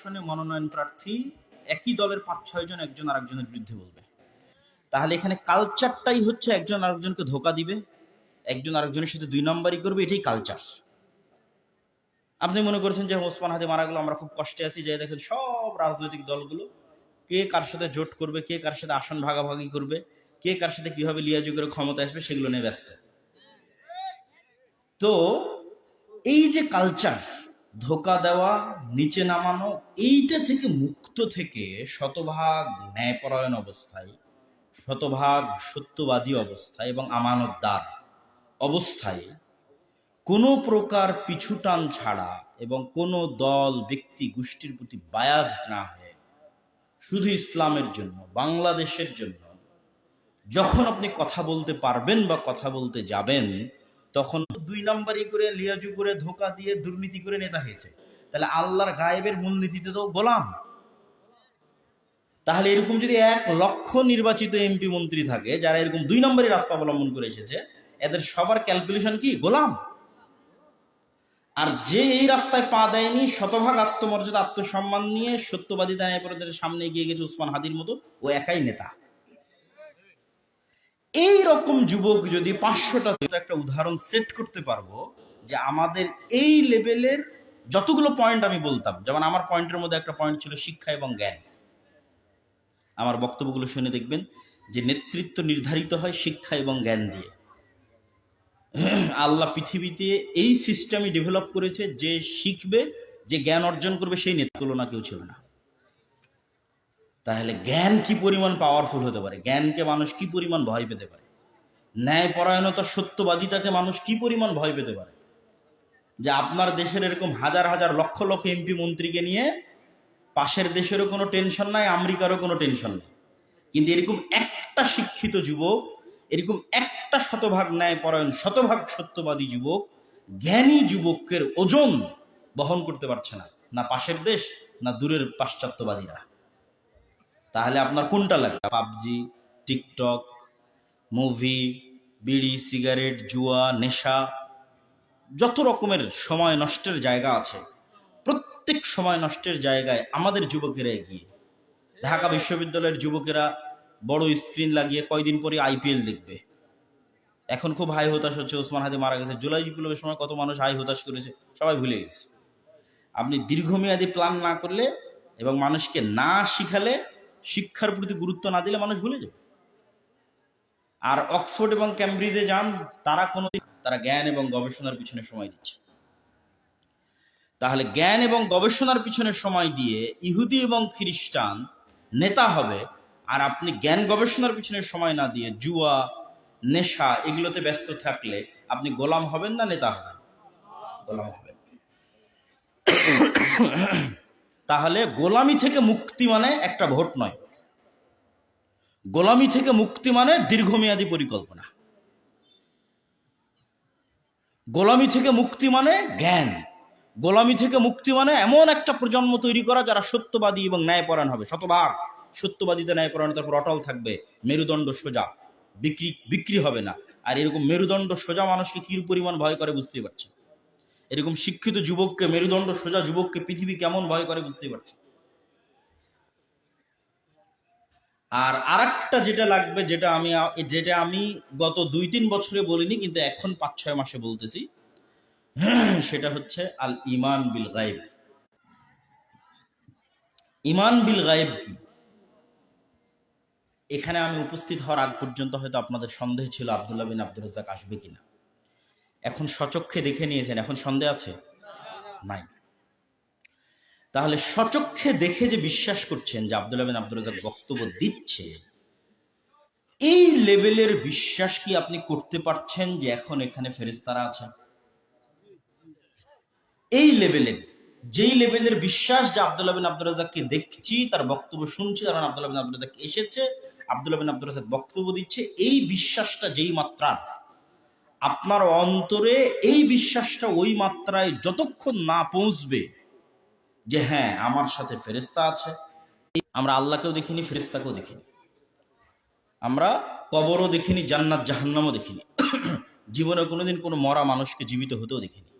আসনে মনোনয়ন প্রার্থী একই দলের 5-6 জন একজন আরেকজনের বিরুদ্ধে বলবে, তাহলে এখানে কালচারটাই হচ্ছে একজন আরেকজনকে ধোকা দিবে, একজন আরেকজনের সাথে 2 নম্বরই করবে, এটাই কালচার। আপনি মনে করছেন যে ওসমান হাদি মারা গেল, আমরা খুব কষ্টে আছি, যে দেখেন সব রাজনৈতিক দলগুলো কে কার সাথে জোট করবে, কে কার সাথে আসন ভাগাভাগি করবে, কে কার সাথে কিভাবে লিয়াজু করে ক্ষমতা আসবে, সেগুলো নিয়ে ব্যস্ত। তো এই যে কালচার, ধোকা দেওয়া, নিচে নামানো, এইটা থেকে মুক্ত থেকে শতভাগ ন্যায়পরায়ণ অবস্থায়, শতভাগ সত্যবাদী অবস্থায় এবং আমানতদার অবস্থায় কোনো প্রকার পিছুটান ছাড়া এবং কোনো দল ব্যক্তি গোষ্ঠীর প্রতি বায়াসড না হয়ে শুধু ইসলামের জন্য, বাংলাদেশের জন্য যখন আপনি কথা বলতে পারবেন বা কথা বলতে যাবেন, তখন 2 নম্বরই করে লিয়াজু করে ধোকা দিয়ে দুর্নীতি করে নেতা হয়েছে। তাহলে আল্লাহর গায়েবের মূলনীতিতে তো গোলাম। তাহলে এরকম যদি 1 লক্ষ নির্বাচিত এমপি মন্ত্রী থাকে যারা এরকম 2 নম্বরই রাস্তা অবলম্বন করে এসেছে, এদের সবার ক্যালকুলেশন কি? গোলাম। আর যে এই রাস্তায় পা দেয়নি, শতভাগ আত্মমর্যাদা আত্মসম্মান নিয়ে সত্যবাদী ন্যায়পরাধীদের সামনে এগিয়ে গেছে ওসমান হাদির মতো, ও একাই নেতা। এই রকম যুবক যদি 500টা, একটা উদাহরণ সেট করতে পারবো যে আমাদের এই লেভেলের যতগুলো পয়েন্ট আমি বলতাম, যেমন আমার পয়েন্টের মধ্যে একটা পয়েন্ট ছিল শিক্ষা এবং জ্ঞান। আমার বক্তব্যগুলো শুনে দেখবেন যে নেতৃত্ব নির্ধারিত হয় শিক্ষা এবং জ্ঞান দিয়ে। আল্লাহ পৃথিবীতে এই সিস্টেমই ডেভেলপ করেছে, যে শিখবে, যে জ্ঞান অর্জন করবে, সেই নেতা তুলনা কেউ ছিল না। তাহলে জ্ঞান কি পরিমাণ পাওয়ারফুল হতে পারে, জ্ঞানকে মানুষ কি পরিমাণ ভয় পেতে পারে, ন্যায়পরায়ণতা সত্যবাদিতাকে মানুষ কি পরিমাণ ভয় পেতে পারে। যে আপনার দেশের এরকম হাজার হাজার লক্ষ লক্ষ এমপি মন্ত্রীকে নিয়ে পাশের দেশেরও কোনো টেনশন নাই, আমেরিকারও কোনো টেনশন নেই, কিন্তু এরকম একটা শিক্ষিত যুবক, এরকম একটা শতভাগ ন্যায়পরায়ণ, শতভাগ সত্যবাদী যুবক, জ্ঞানী যুবকের ওজন বহন করতে পারছে না, না পাশের দেশ, না দূরের পাশ্চাত্যবাদীরা। তাহলে আপনার কোনটা লাগবে? পাবজি, টিকটক, মুভি, বিড়ি, সিগারেট, জুয়া, নেশা, যত রকমের সময় নষ্টের জায়গা আছে, প্রত্যেক সময় নষ্টের জায়গায় আমাদের যুবকেরা এগিয়ে। ঢাকা বিশ্ববিদ্যালয়ের যুবকেরা বড় স্ক্রিন লাগিয়ে কয়দিন পরে আইপিএল দেখবে। এখন খুব হাই হতাশ হচ্ছে, ওসমান হাদি মারা গেছে, জুলাই বিপ্লবের সময় কত মানুষ হাই হতাশ করেছে, সবাই ভুলে গেছে। আপনি দীর্ঘমেয়াদী প্ল্যান না করলে এবং মানুষকে না শিখালে, শিক্ষার প্রতি গুরুত্ব না দিলে মানুষ ভুলে যাবে। আর অক্সফোর্ড এবং ক্যামব্রিজে যান, তারা জ্ঞান এবং গবেষণার পিছনে সময় দিচ্ছে। তাহলে জ্ঞান এবং গবেষণার পিছনে সময় দিয়ে ইহুদি এবং খ্রিস্টান নেতা হবে, আর আপনি জ্ঞান গবেষণার পিছনে সময় না দিয়ে জুয়া, নেশা, এগুলোতে ব্যস্ত থাকলে আপনি গোলাম হবেন না নেতা হবেন? গোলাম হবেন। তাহলে গোলামি থেকে মুক্তি মানে একটা ভোট নয়, গোলামি থেকে মুক্তি মানে দীর্ঘমেয়াদী পরিকল্পনা, গোলামি থেকে মুক্তি মানে জ্ঞান, গোলামি থেকে মুক্তি মানে এমন একটা প্রজন্ম তৈরি করা যারা সত্যবাদী এবং ন্যায়পরায়ণ হবে, শতভাগ সত্যবাদীতে ন্যায়পরায়ণতার উপর অটল থাকবে, মেরুদণ্ড সোজা, বিক্রি হবে না। আর এরকম মেরুদণ্ড সোজা মানুষকে কি পরিমাণ ভয় করে বুঝতেই পারছে। এরকম শিক্ষিত যুবককে, মেরুদণ্ড সোজা যুবককে পৃথিবী কেমন ভয় করে বুঝতেই পারছে। আর আরেকটা যেটা লাগবে, যেটা আমি গত 2-3 বছরে বলিনি, কিন্তু এখন 5-6 মাসে বলতেছি, সেটা হচ্ছে আল ইমান বিল গায়ব। ইমান বিল গায়ব কি? এখানে আমি উপস্থিত হওয়ার আগ পর্যন্ত হয়তো আপনাদের সন্দেহ ছিল আব্দুল্লাহ বিন আব্দুর রাজ্জাক আসবে কিনা। এখন সচক্ষে দেখে নিয়েছেন, এখন সন্দেহ আছে? নাই। তাহলে সচক্ষে দেখে যে বিশ্বাস করছেন যে আব্দুল্লাহ বিন আব্দুর রাজ্জাক বক্তব্য দিচ্ছে, এই লেভেলের বিশ্বাস কি আপনি করতে পারছেন যে এখন এখানে ফেরেশতারা আছে? এই লেভেলের, যেই লেভেলের বিশ্বাস যে আব্দুল্লাহ বিন আব্দুর রাজ্জাককে দেখছি, তার বক্তব্য শুনছি, কারণ আব্দুল্লাহ বিন আব্দুর রাজ্জাক এসেছে, আব্দুল্লাহ বিন আব্দুর রাজ্জাক বক্তব্য দিচ্ছে, এই বিশ্বাসটা যেই মাত্রার আপনার অন্তরে, এই বিশ্বাসটা ওই মাত্রায় যতক্ষণ না পৌঁছবে যে হ্যাঁ আমার সাথে ফেরেশতা আছে, আমরা আল্লাহকেও দেখিনি, ফেরেশতাকেও দেখিনি, আমরা কবরও দেখিনি, জান্নাত জাহান্নামও দেখিনি, জীবনে কোনোদিন কোনো মরা মানুষকে জীবিত হতেও দেখিনি।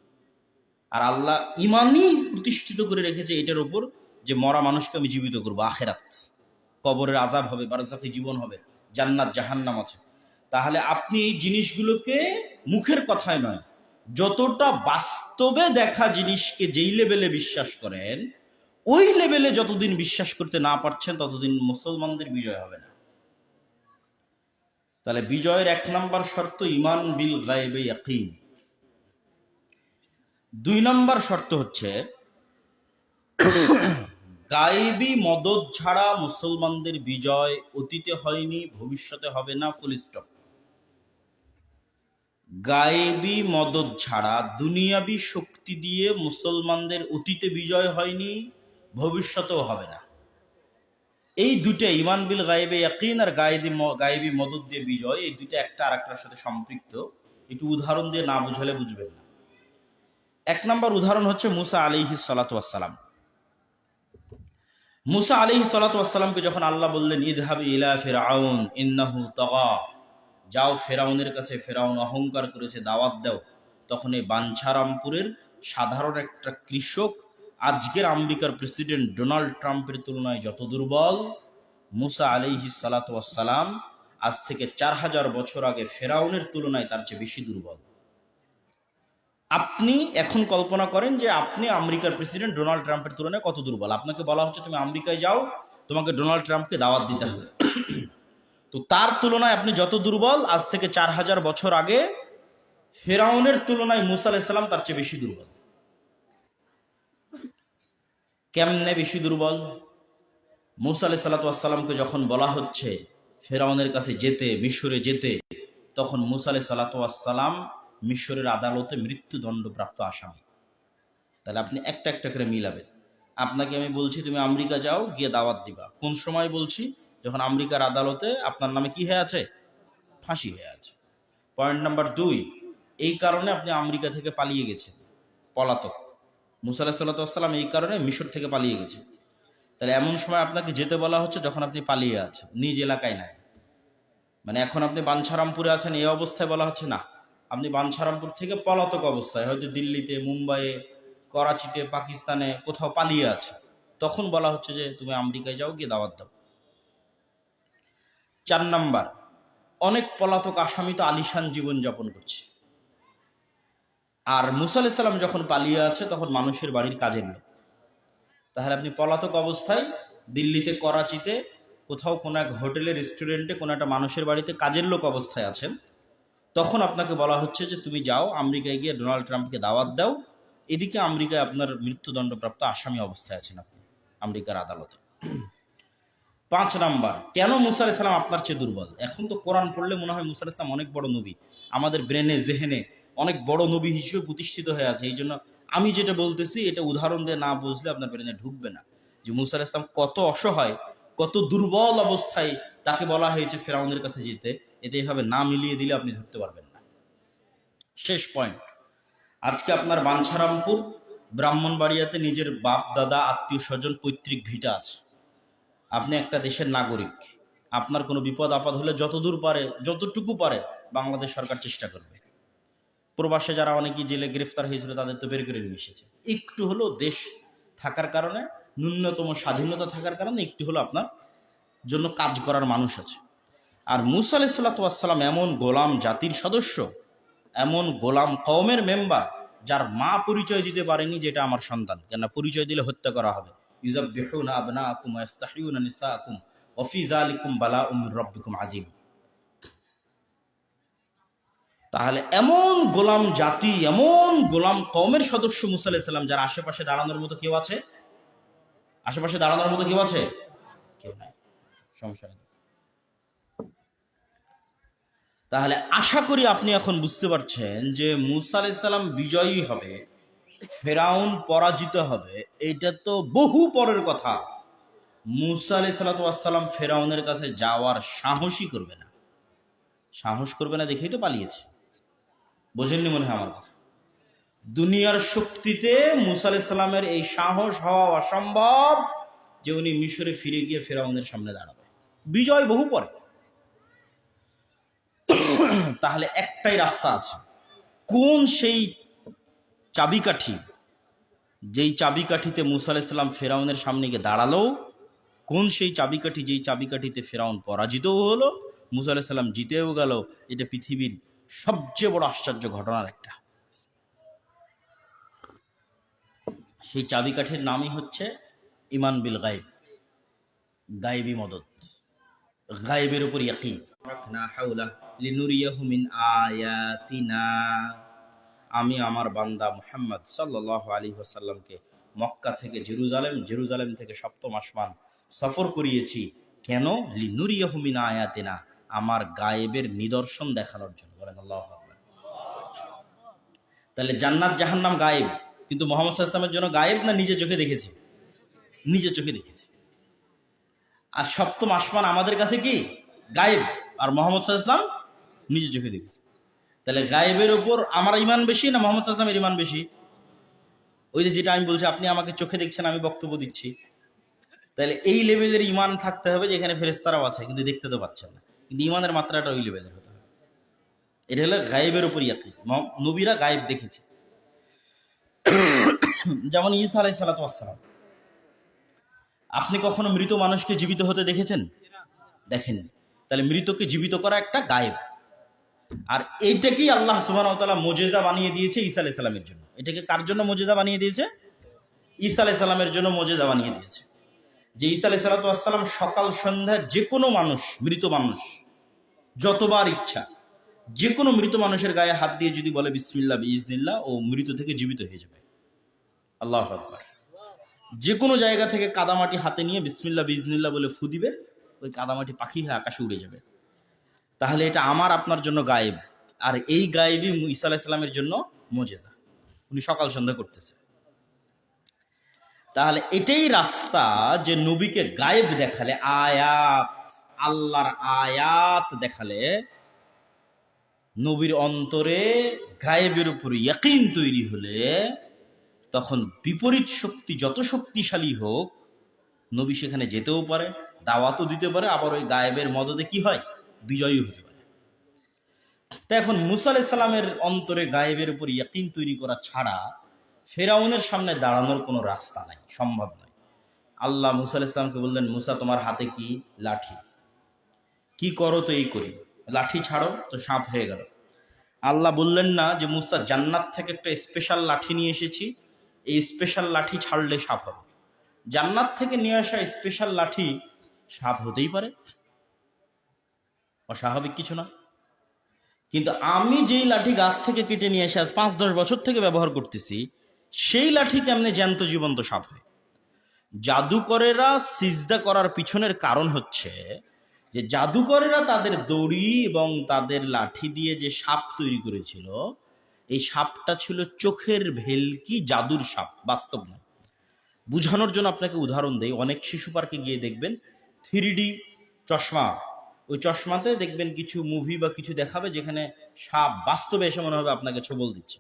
আর আল্লাহ ইমানই প্রতিষ্ঠিত করে রেখেছে এটার উপর যে মরা মানুষকে আমি জীবিত করবো, আখেরাত, কবরের আযাব হবে, বারজাখী জীবন হবে, জান্নাত জাহান্নাম আছে। তাহলে আপনি এই জিনিসগুলোকে মুখের কথায় নয়, যতটা বাস্তবে দেখা জিনিসকে যেই লেভেলে বিশ্বাস করেন, ওই লেভেলে যতদিন বিশ্বাস করতে না পারছেন ততদিন মুসলমানদের বিজয় হবে না। তাহলে বিজয়ের 1 নম্বর শর্ত ঈমান বিল গায়বে ইয়াকিন। 2 নম্বর শর্ত হচ্ছে গায়বী মদদ ছাড়া মুসলমানদের বিজয় অতীতে হয়নি, ভবিষ্যতে হবে না, ফুল স্টপ। গায়েবী মদদ ছাড়া দুনিয়াবী শক্তি দিয়ে মুসলমানদের অতীতে বিজয় হয়নি, ভবিষ্যতেও হবে না। এই দুটো, ঈমান বিল গায়বে ইয়াকিন আর গায়েবী মদদ দিয়ে বিজয়, এই দুটো একটা আর একটার সাথে সম্পৃক্ত। একটু উদাহরণ দিয়ে না বুঝালে বুঝবেন না। 1 নম্বর উদাহরণ হচ্ছে মুসা আলাইহিস সালাতু ওয়াস সালাম। মুসা আলাইহিস সালাতু ওয়াস সালামকে যখন আল্লাহ বললেন ইযহাবি ইলা ফিরআউন ইন্নাহু তাগা, যাও ফেরাউনের কাছে, ফেরাউন অহংকার করেছে, দাওয়াত দাও। তখন এই বাঞ্ছারামপুরের সাধারণ একটা কৃষক আজকের আমেরিকার প্রেসিডেন্ট ডোনাল্ড ট্রাম্পের তুলনায় যত দুর্বল, মুসা আলাইহিস সালাতু ওয়াস সালাম আজ থেকে 4000 বছর আগে ফেরাউনের তুলনায় তার চেয়ে বেশি দুর্বল। আপনি এখন কল্পনা করেন যে আপনি আমেরিকার প্রেসিডেন্ট ডোনাল্ড ট্রাম্পের তুলনায় কত দুর্বল। আপনাকে বলা হচ্ছে তুমি আমেরিকায় যাও, তোমাকে ডোনাল্ড ট্রাম্পকে দাওয়াত দিতে হবে। তো তার তুলনায় আপনি যত দুর্বল, আজ থেকে 4000 বছর আগে ফেরাউনের তুলনায় মুসা আলাইহিস সালাম তার চেয়ে বেশি দুর্বল। কেমনে বেশি দুর্বল? মুসা আলাইহিস সালামকে যখন বলা হচ্ছে ফেরাউনের কাছে যেতে, মিশরে যেতে, তখন মুসা আলাইহিস সালাম মিশরের আদালতে মৃত্যুদণ্ডপ্রাপ্ত আসামি। তাহলে আপনি একটা একটা করে মিলাবেন। আপনাকে আমি বলছি তুমি আমেরিকা যাও, গিয়ে দাওয়াত দিবা। কোন সময় বলছি? যখন আমেরিকার আদালতে আপনার নামে কি হয়ে আছে? ফাঁসি হয়ে আছে। পয়েন্ট নাম্বার 2, এই কারণে আপনি আমেরিকা থেকে পালিয়ে গেছেন, পলাতক। মুসা আলাইহিস সালাম এই কারণে মিশর থেকে পালিয়ে গেছে। তাহলে এমন সময় আপনাকে যেতে বলা হচ্ছে যখন আপনি পালিয়ে আছেন, নিজ এলাকায় নাই। মানে এখন আপনি বাঞ্ছারামপুরে আছেন, এই অবস্থায় বলা হচ্ছে না, আপনি বাঞ্ছারামপুর থেকে পলাতক অবস্থায়, হয়তো দিল্লিতে, মুম্বাইয়ে, করাচিতে, পাকিস্তানে কোথাও পালিয়ে আছে। তখন বলা হচ্ছে যে তুমি আমেরিকায় যাও, গিয়ে দাওয়াত দাও। 4 নাম্বার, অনেক পলাতক আসামি তো আলিশান জীবন যাপন করছে। আর মুসা আলাইহিস সালাম যখন পালিয়ে আছে তখন মানুষের বাড়ির কাজের লোক। তাহলে আপনি পলাতক অবস্থায় দিল্লিতে, করাচিতে, কোথাও কোনো এক হোটেলে, রেস্টুরেন্টে, কোনো একটা মানুষের বাড়িতে কাজের লোক অবস্থায় আছেন। তখন আপনাকে বলা হচ্ছে যে তুমি যাও আমেরিকায়, গিয়ে ডোনাল্ড ট্রাম্পকে দাওয়াত দাও। এদিকে আমেরিকায় আপনার মৃত্যুদণ্ডপ্রাপ্ত আসামি অবস্থায় আছেন আপনি আমেরিকার আদালতে। 5 নাম্বার, কেন মুসা আলাইহিস সালাম আপনার চেয়ে দুর্বল? এখন তো কোরআন পড়লে মনে হয় মুসা আলাইহিস সালাম অনেক বড় নবী, আমাদের ব্রেনে, জেহেনে অনেক বড় নবী হিসেবে প্রতিষ্ঠিত হয়ে আছে। এই জন্য আমি যেটা বলতেছি এটা উদাহরণ দিয়ে না বুঝলে আপনার ব্রেনে ঢুকবে না, যে মুসা আলাইহিস সালাম কত অসহায়, কত দুর্বল অবস্থায় তাকে বলা হয়েছে ফেরাউনের কাছে যেতে। এতে এভাবে না মিলিয়ে দিলে আপনি ধরতে পারবেন না। শেষ পয়েন্ট, আজকে আপনার বাঞ্ছারামপুর, ব্রাহ্মণবাড়িয়াতে নিজের বাপ, দাদা, আত্মীয় স্বজন, পৈতৃক ভিটা আছে। আপনি একটা দেশের নাগরিক। আপনার কোনো বিপদ আপদ হলে যতদূর পারে, যতটুকু পারে বাংলাদেশ সরকার চেষ্টা করবে। প্রবাসে যারা অনেকেই জেলে গ্রেফতার হয়েছিল তাদের তো বের করে নিয়ে এসেছে। একটু হলো দেশ থাকার কারণে, ন্যূনতম স্বাধীনতা থাকার কারণে একটু হলো আপনার জন্য কাজ করার মানুষ আছে। আর মুসা আলাইহিস সালাম এমন গোলাম জাতির সদস্য, এমন গোলাম কওমের মেম্বার, যার মা পরিচয় দিতে পারেনি যেটা আমার সন্তান, কেন পরিচয় দিলে হত্যা করা হবে। ইউযাববিহুনা আবনাআকুম ওয়া ইস্তাহইউনা নিসাআকুম ওয়া ফি যালিকুম বালাউম মির রাব্বিকুম আযীম। তাহলে এমন গোলাম জাতি, এমন গোলাম কওমের সদস্য মুসা আলাইহিস সালাম, যার আশেপাশে দাঁড়ানোর মতো কেউ আছে? আশেপাশে দাঁড়ানোর মতো কেউ আছে? কেউ নাই। সমস্যা নেই। তাহলে আশা করি আপনি এখন বুঝতে পারছেন যে মুসা আলাইহিস সালাম বিজয়ী হবে, ফেরাউন পরাজিত হবে, এটা তো বহু পরের কথা। মুসা আলাইহিস সালাম ফেরাউনের কাছে যাওয়ার সাহসই করবে না। সাহস করবে না দেখেই তো পালিয়েছে। বোঝেননি মনে হয় আমার কথা? দুনিয়ার শক্তিতে মুসা আলাইহিস সালামের এই সাহস হওয়া অসম্ভব যে উনি মিশরে ফিরে গিয়ে ফেরাউনের সামনে দাঁড়াবে। বিজয় বহু পরে। তাহলে একটাই রাস্তা আছে। কোন সেই চাবিকাঠি যেই চাবিকাঠিতে মুসা আলাইহিস সালাম ফেরাউনের সামনে গিয়ে দাঁড়ালো, কোন সেই চাবিকাঠি যেই চাবিকাঠিতে ফেরাউন পরাজিতও হলো, মুসা আলাইহিস সালাম জিতেও গেল। এটা পৃথিবীর সবচেয়ে বড় আশ্চর্য ঘটনার একটা। সেই চাবিকাঠির নামই হচ্ছে ইমান বিল গায়েব, গায়েবী মদদ, গায়েবের উপর ইয়াকিন। আমি আমার বান্দা মুহাম্মদ সাল্লাল্লাহু আলাইহি ওয়াসাল্লামকে মক্কা থেকে জেরুজালেম, জেরুজালেম থেকে সপ্তম আসমান সফর করিয়েছি। কেন? লিনুরিয়াহু মিন আয়াতিনা, আমার গায়েবের নিদর্শন দেখানোর জন্য। বলেন আল্লাহু আকবার। তাহলে জান্নাত জাহান্নাম গায়েব, কিন্তু মুহাম্মদ সাল্লাল্লাহু আলাইহি ওয়াসাল্লামের জন্য গায়েব না নিজে চোখে দেখেছি? নিজে চোখে দেখেছি। আর সপ্তম আসমান আমাদের কাছে কি গায়েব, আর মুহাম্মদ সাল্লাল্লাহু আলাইহি ওয়াসাল্লাম নিজে চোখে দেখেছি। তাহলে গায়েবের উপর আমার ইমান বেশি না মুহাম্মদ সাল্লাল্লাহু আলাইহি ওয়াসাল্লামের ইমান বেশি? ওই যে যেটা আমি বলছি, আপনি আমাকে চোখে দেখছেন, আমি বক্তব্য দিচ্ছি, তাহলে এই লেভেলের ইমান থাকতে হবে যেখানে ফেরেশতারাও আছে কিন্তু দেখতে তো পাচ্ছেন না, কিন্তু ইমানের মাত্রাটা ওই লেভেলের হতে হবে। এটা হলো গায়েবের উপর ইয়াকিন। নবীরা গায়েব দেখেছে। যেমন ঈসা আলাইহিস সালাতু ওয়াস সালাম, আপনি কখনো মৃত মানুষকে জীবিত হতে দেখেছেন? দেখেননি। তাহলে মৃতকে জীবিত করা একটা গায়েব। আর এইটাকেই আল্লাহ সুবহানাহু ওয়া তাআলা মুজিজা বানিয়ে দিয়েছে ঈসা আলাইহিস সালামের জন্য। এটাকে কার জন্য মুজিজা বানিয়ে দিয়েছে? ঈসা আলাইহিস সালামের জন্য মুজিজা বানিয়ে দিয়েছে। যে ঈসা আলাইহিস সালাম সকাল সন্ধ্যা যে কোনো মানুষ, মৃত মানুষ যতবার ইচ্ছা যে কোনো মৃত মানুষের গায়ে হাত দিয়ে যদি বলে বিসমিল্লাহ বিইজনিল্লাহ, ও মৃত থেকে জীবিত হয়ে যাবে। আল্লাহু আকবার। যে কোনো জায়গা থেকে কাদামাটি হাতে নিয়ে বিসমিল্লাহ বিইজনিল্লাহ বলে ফু দিবে, ওই কাদামাটি পাখি হয়ে আকাশে উড়ে যাবে। তাহলে এটা আমার আপনার জন্য গায়েব, আর এই গায়েবই ঈসা আলাইহিস সালামের জন্য মুজিজা। উনি সকাল সন্ধ্যা করতেছে। তাহলে এটাই রাস্তা যে নবীকে গায়েব দেখালে, আয়াত, আল্লাহর আয়াত দেখালে নবীর অন্তরে গায়েবের উপর ইয়াকিন তৈরি হলে, তখন বিপরীত শক্তি যত শক্তিশালী হোক, নবী সেখানে যেতেও পারে, দাওয়াতও দিতে পারে, আবার ওই গায়েবের মদদে কি হয়? বিজয়ী হতে পারে। তা এখন মুসা আলাইহিস সালামের অন্তরে গায়েবের উপর ইয়াকিন তৈরি করা ছাড়া ফেরাউনের সামনে দাঁড়ানোর কোনো রাস্তা নাই, সম্ভব নয়। আল্লাহ মুসা আলাইহিস সালামকে বললেন, মুসা তোমার হাতে কি? লাঠি। কি করো? তো এই করি। লাঠি ছাড়ো, তো সাপ হয়ে গেল। আল্লাহ বললেন না যে মুসা জান্নাত থেকে একটা স্পেশাল লাঠি নিয়ে এসেছি, এই স্পেশাল লাঠি ছাড়লে সাপ হবে। জান্নাত থেকে নিয়ে আসা স্পেশাল লাঠি সাপ হতেই পারে, অস্বাভাবিক কিছু না। কিন্তু আমি যেই লাঠি গাছ থেকে কেটে নিয়ে এসে আজ 5-10 বছর থেকে ব্যবহার করতেছি, সেই লাঠি কেমনে জ্যান্ত জীবন্ত সাপ হয়? জাদুকরেরা সিজদা করার পিছনের কারণ হচ্ছে যে জাদুকরেরা তাদের দড়ি এবং তাদের লাঠি দিয়ে যে সাপ তৈরি করেছিল, এই সাপটা ছিল চোখের ভেলকি, জাদুর সাপ, বাস্তব নয়। বুঝানোর জন্য আপনাকে উদাহরণ দেই। অনেক শিশু পার্কে গিয়ে দেখবেন 3D চশমা, ওই চশমাতে দেখবেন কিছু মুভি বা কিছু দেখাবে যেখানে সাপ বাস্তবে এসে মনে হবে আপনাকে ছোবল দিচ্ছে।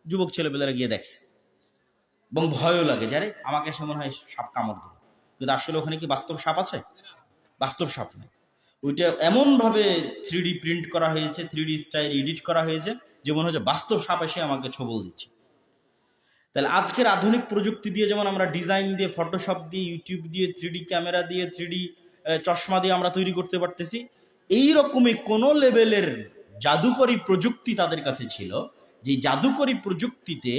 যুবক ছেলেপেলেরা গিয়ে দেখে এবং ভয়ও লাগে, যারে আমাকে এসে মনে হয় সাপ কামড় দেবে, কিন্তু আসলে ওখানে কি বাস্তব সাপ আছে? বাস্তব সাপ নেই। ওইটা এমনভাবে 3D প্রিন্ট করা হয়েছে, 3D স্টাইল এডিট করা হয়েছে যে মনে হচ্ছে বাস্তব সাপ এসে আমাকে ছোবল দিচ্ছে। তাহলে আজকের আধুনিক প্রযুক্তি দিয়ে যেমন আমরা ডিজাইন দিয়ে, ফটোশপ দিয়ে, ইউটিউব দিয়ে, 3D ক্যামেরা দিয়ে, 3D চশমা দিয়ে আমরা তৈরি করতে পারতেছি, এই রকমই কোনো লেভেলের জাদুকরী প্রযুক্তি তাদের কাছে ছিল, যে জাদুকরী প্রযুক্তিতে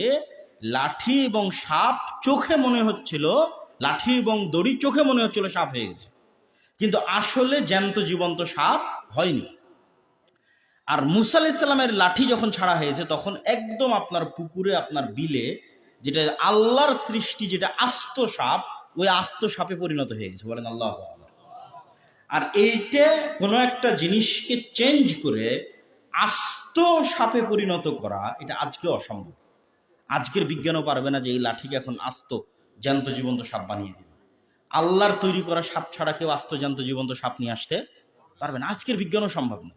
লাঠি এবং সাপ চোখে মনে হচ্ছিল, লাঠি এবং দড়ি চোখে মনে হচ্ছিল সাপ হয়ে গেছে, কিন্তু আসলে জ্যান্ত জীবন্ত সাপ হয়নি। আর মুসা আলাইহিস সালামের লাঠি যখন ছাড়া হয়েছে, তখন একদম আপনার পুকুরে, আপনার বিলে, যেটা আল্লাহর সৃষ্টি, যেটা আস্ত সাপ, ওই আস্ত সাপে পরিণত হয়ে গেছে। বলেন আল্লাহু আকবার। আর এইটা কোনো একটা জিনিসকে চেঞ্জ করে আস্ত সাপে পরিণত করা, এটা আজকে অসম্ভব। আজকের বিজ্ঞানও পারবে না যে এই লাঠিকে এখন আস্ত জ্যান্ত জীবন্ত সাপ বানিয়ে দিবে। আল্লাহর তৈরি করা সাপ ছাড়া কেউ আস্ত জ্যান্ত জীবন্ত সাপ নিয়ে আসতে পারবে না, আজকের বিজ্ঞানও সম্ভব না।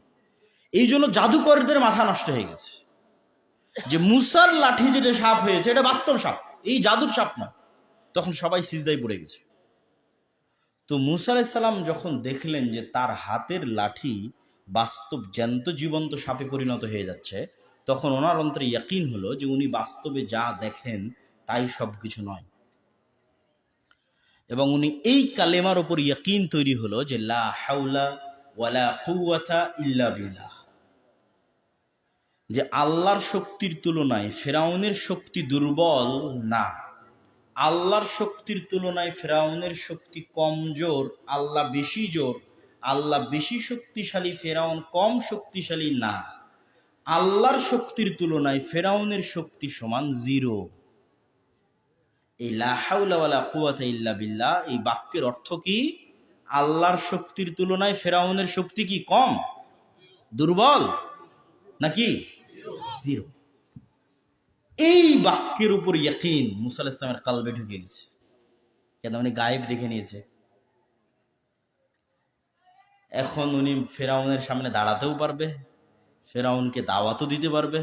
এই জন্য জাদুকরদের মাথা নষ্ট হয়ে গেছে যে মুসার লাঠি যেটা সাপ হয়েছে এটা বাস্তব সাপ, এই জাদুর সাপ না। তখন সবাই সিজদায় পড়ে গেছে। তো মুসা আলাইহিস সালাম যখন দেখলেন যে তার হাতের লাঠি বাস্তব জ্যান্ত জীবন্ত সাপে পরিণত হয়ে যাচ্ছে, তখন ওনার অন্তরে ইয়াকিন হলো যে উনি বাস্তবে যা দেখেন তাই সব কিছু নয়। এবং উনি এই কালেমার উপর ইয়াকিন তৈরি হলো যে লা হাওলা ওয়ালা কুওয়াতা ইল্লা বিল্লাহ, যে আল্লাহর শক্তির তুলনায় ফেরাউনের শক্তি দুর্বল না, আল্লাহর শক্তির তুলনায় ফেরাউনের শক্তি কমজোর, আল্লাহ বেশি জোর, আল্লাহ বেশি শক্তিশালী, ফেরাউন কম শক্তিশালী না, আল্লাহর শক্তির তুলনায় ফেরাউনের শক্তি সমান জিরো। এই লা হাওলা ওয়ালা কুওয়াতা ইল্লা বিল্লাহ এই বাক্যের অর্থ কি? আল্লাহর শক্তির তুলনায় ফেরাউনের শক্তি কি কম, দুর্বল নাকি জিরো? এই বাক্যের উপর ইয়াকিন মুসা আলাইহিস সালামের কলবে ঢুকে গেছে। কেন? উনি গায়েব দেখে নিয়েছে। এখন উনি ফেরাউনের সামনে দাঁড়াতেও পারবে, ফেরাউনকে দাওয়াতও দিতে পারবে,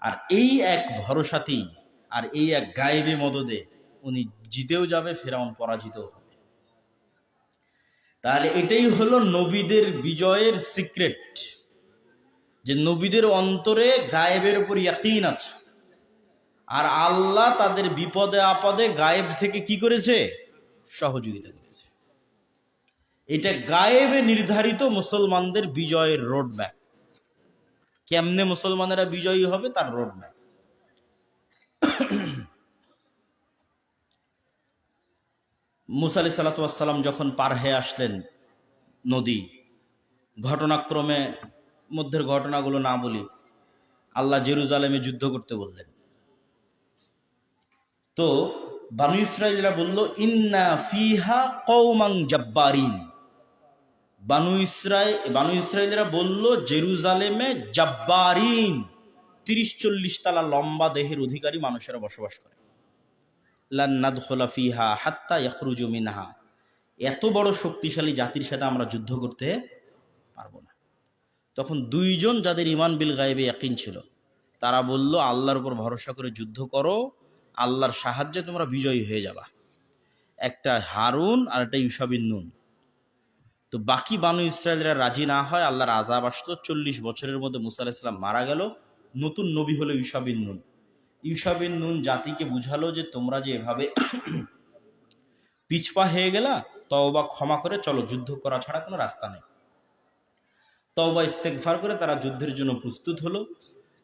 আর এই এক ভরসাতেই, আর এই এক গায়েবে মদদে উনি জিতেও যাবে, ফেরাউন পরাজিত হবে। তাহলে এটাই হলো নবীদের বিজয়ের সিক্রেট, যে নবীদের অন্তরে গায়েবের উপর ইয়াকিন আছে, আর আল্লাহ তাদের বিপদে আপদে গায়েব থেকে কি করেছে? সহযোগিতা করেছে। এটা গায়েবে নির্ধারিত মুসলমানদের বিজয়ের রোডম্যাপ। কেমনে মুসলমানেরা বিজয়ী হবে তার রোডম্যাপ। মুসা আলাইহিস সালাতু ওয়াস সালাম যখন পার হয়ে আসলেন নদী, ঘটনাক্রমে মধ্যের ঘটনাগুলো না বলি, আল্লাহ জেরুজালেমে যুদ্ধ করতে বললেন। তো বানু ইসরাঈলরা বলল ইন্না ফিহা কওমান জাব্বারিন। বানু ইসরাঈলরা বলল জেরুজালেমে জাব্বারিন, ৩০-৪০ তালা লম্বা দেহের অধিকারী মানুষেরা বসবাস করে। লান নাদখুলা ফিহা হাত্তা ইয়াখরুজু মিনহা, এত বড় শক্তিশালী জাতির সাথে আমরা যুদ্ধ করতে পারবো না। তখন দুইজন যাদের ঈমান বিল গায়বে ইয়াকিন ছিল, তারা বলল আল্লাহর উপর ভরসা করে যুদ্ধ করো, আল্লাহর সাহায্যে তোমরা বিজয়ী হয়ে যাবা। একটা হারুন আর একটা ইউশা বিন নুন। তো বাকি বানু ইসরাঈলরা রাজি না হয়, আল্লাহর আযাব আসলো। 40 বছরের মধ্যে মুসা আলাইহিস সালাম মারা গেল। নতুন নবী হলো ইউশা বিন নুন। ইউশা বিন নুন জাতিকে বুঝালো যে তোমরা যে এভাবে পিছপা হয়ে গেলা, তওবা ক্ষমা করে চলো, যুদ্ধ করা ছাড়া কোনো রাস্তা নেই। তওবা ইস্তেগফার করে তারা যুদ্ধের জন্য প্রস্তুত হলো।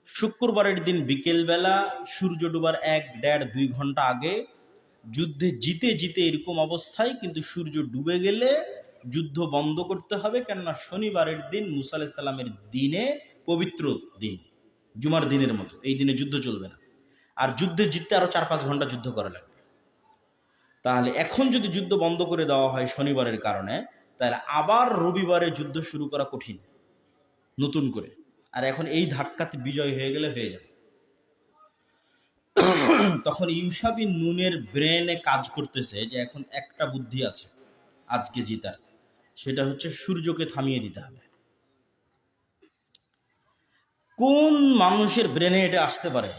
শুক্রবারের দিন বিকেলবেলা সূর্য ডুবার 1-1.5-2 ঘন্টা আগে যুদ্ধে জিতে জিতে এরকম অবস্থায়, কিন্তু সূর্য ডুবে গেলে যুদ্ধ বন্ধ করতে হবে, কেননা শনিবারের দিন মুসা আলাইহিস সালামের দিনে পবিত্র দিন, জুমার দিনের মতো এই দিনে যুদ্ধ চলবে না। আর যুদ্ধে জিততে আরো 4-5 ঘন্টা যুদ্ধ করা লাগবে। তাহলে এখন যদি যুদ্ধ বন্ধ করে দেওয়া হয় শনিবারের কারণে, তাহলে আবার রবিবারে যুদ্ধ শুরু করা কঠিন নতুন করে। আর এখন এই ধাক্কাতে বিজয় হয়ে গেলে হয়ে যাবে। তখন ইউশা বিন নুনের ব্রেনে কাজ করতেছে যে এখন একটা বুদ্ধি আছে আজকে জিতার, সেটা হচ্ছে সূর্যকে থামিয়ে দিতে হবে। কোন মানুষের ব্রেনে এটা আসতে পারে?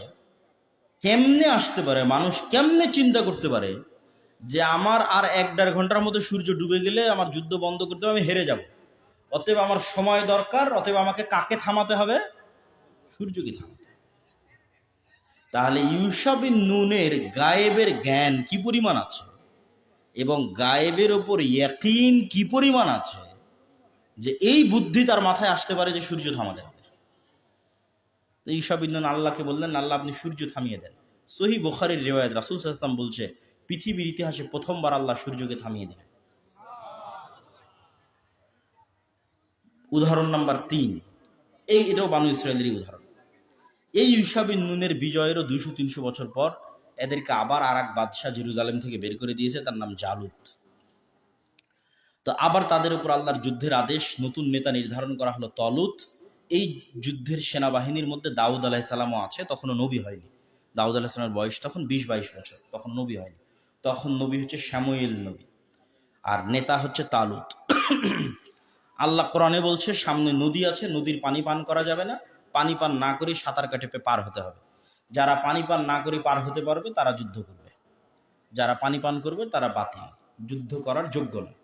কেমনে আসতে পারে? মানুষ কেমনে চিন্তা করতে পারে যে আমার আর 1-1.5 ঘন্টার মধ্যে সূর্য ডুবে গেলে আমার যুদ্ধ বন্ধ করতে হবে, আমি হেরে যাব, অতএব আমার সময় দরকার, অতএব আমাকে কাকে থামাতে হবে? সূর্যকে থামাতে। তাহলে ইউশা বিন নুনের গায়েবের জ্ঞান কি পরিমাণ আছে এবং গায়েবের ওপর ইয়াকিন কি পরিমাণ আছে যে এই বুদ্ধি তার মাথায় আসতে পারে যে সূর্য থামাতে হবে। তো ইউশা বিন নুন আল্লাহকে বললেন, আল্লাহ আপনি সূর্য থামিয়ে দেন। সহিহ বুখারীর রিওয়ায়াত, রাসূল সাল্লাল্লাহু আলাইহি ওয়াসাল্লাম বলছে পৃথিবীর ইতিহাসে প্রথমবার আল্লাহ সূর্যকে থামিয়ে দিলেন। উদাহরণ নাম্বার 3, এটাও বানু ইসরাঈলেরই উদাহরণ। এই ইউশা বিন নুনের বিজয়েরও 200-300 বছর পর এদেরকে আবার আর এক বাদশাহ জেরুজালেম থেকে বের করে দিয়েছে, তার নাম জালুত। তো আবার তাদের উপর আল্লাহর যুদ্ধের আদেশ, নতুন নেতা নির্ধারণ করা হলো তলুত। এই যুদ্ধের সেনাবাহিনীর মধ্যে দাউদ আলাইহিস সালামও আছে, তখনও নবী হয়নি। দাউদ আলাইহিস সালামের বয়স তখন 20-22 বছর, তখন নবী হয়নি। তখন নবী হচ্ছে শামুয়েল নবী, আর নেতা হচ্ছে তালুত। আল্লাহ কোরআনে বলছে সামনে নদী আছে, নদীর পানি পান করা যাবে না, পানি পান না করে সাঁতার কাটে পার হতে হবে। যারা পানি পান না করে পার হতে পারবে তারা যুদ্ধ করবে, যারা পানি পান করবে তারা বাতিল, যুদ্ধ করার যোগ্য নয়।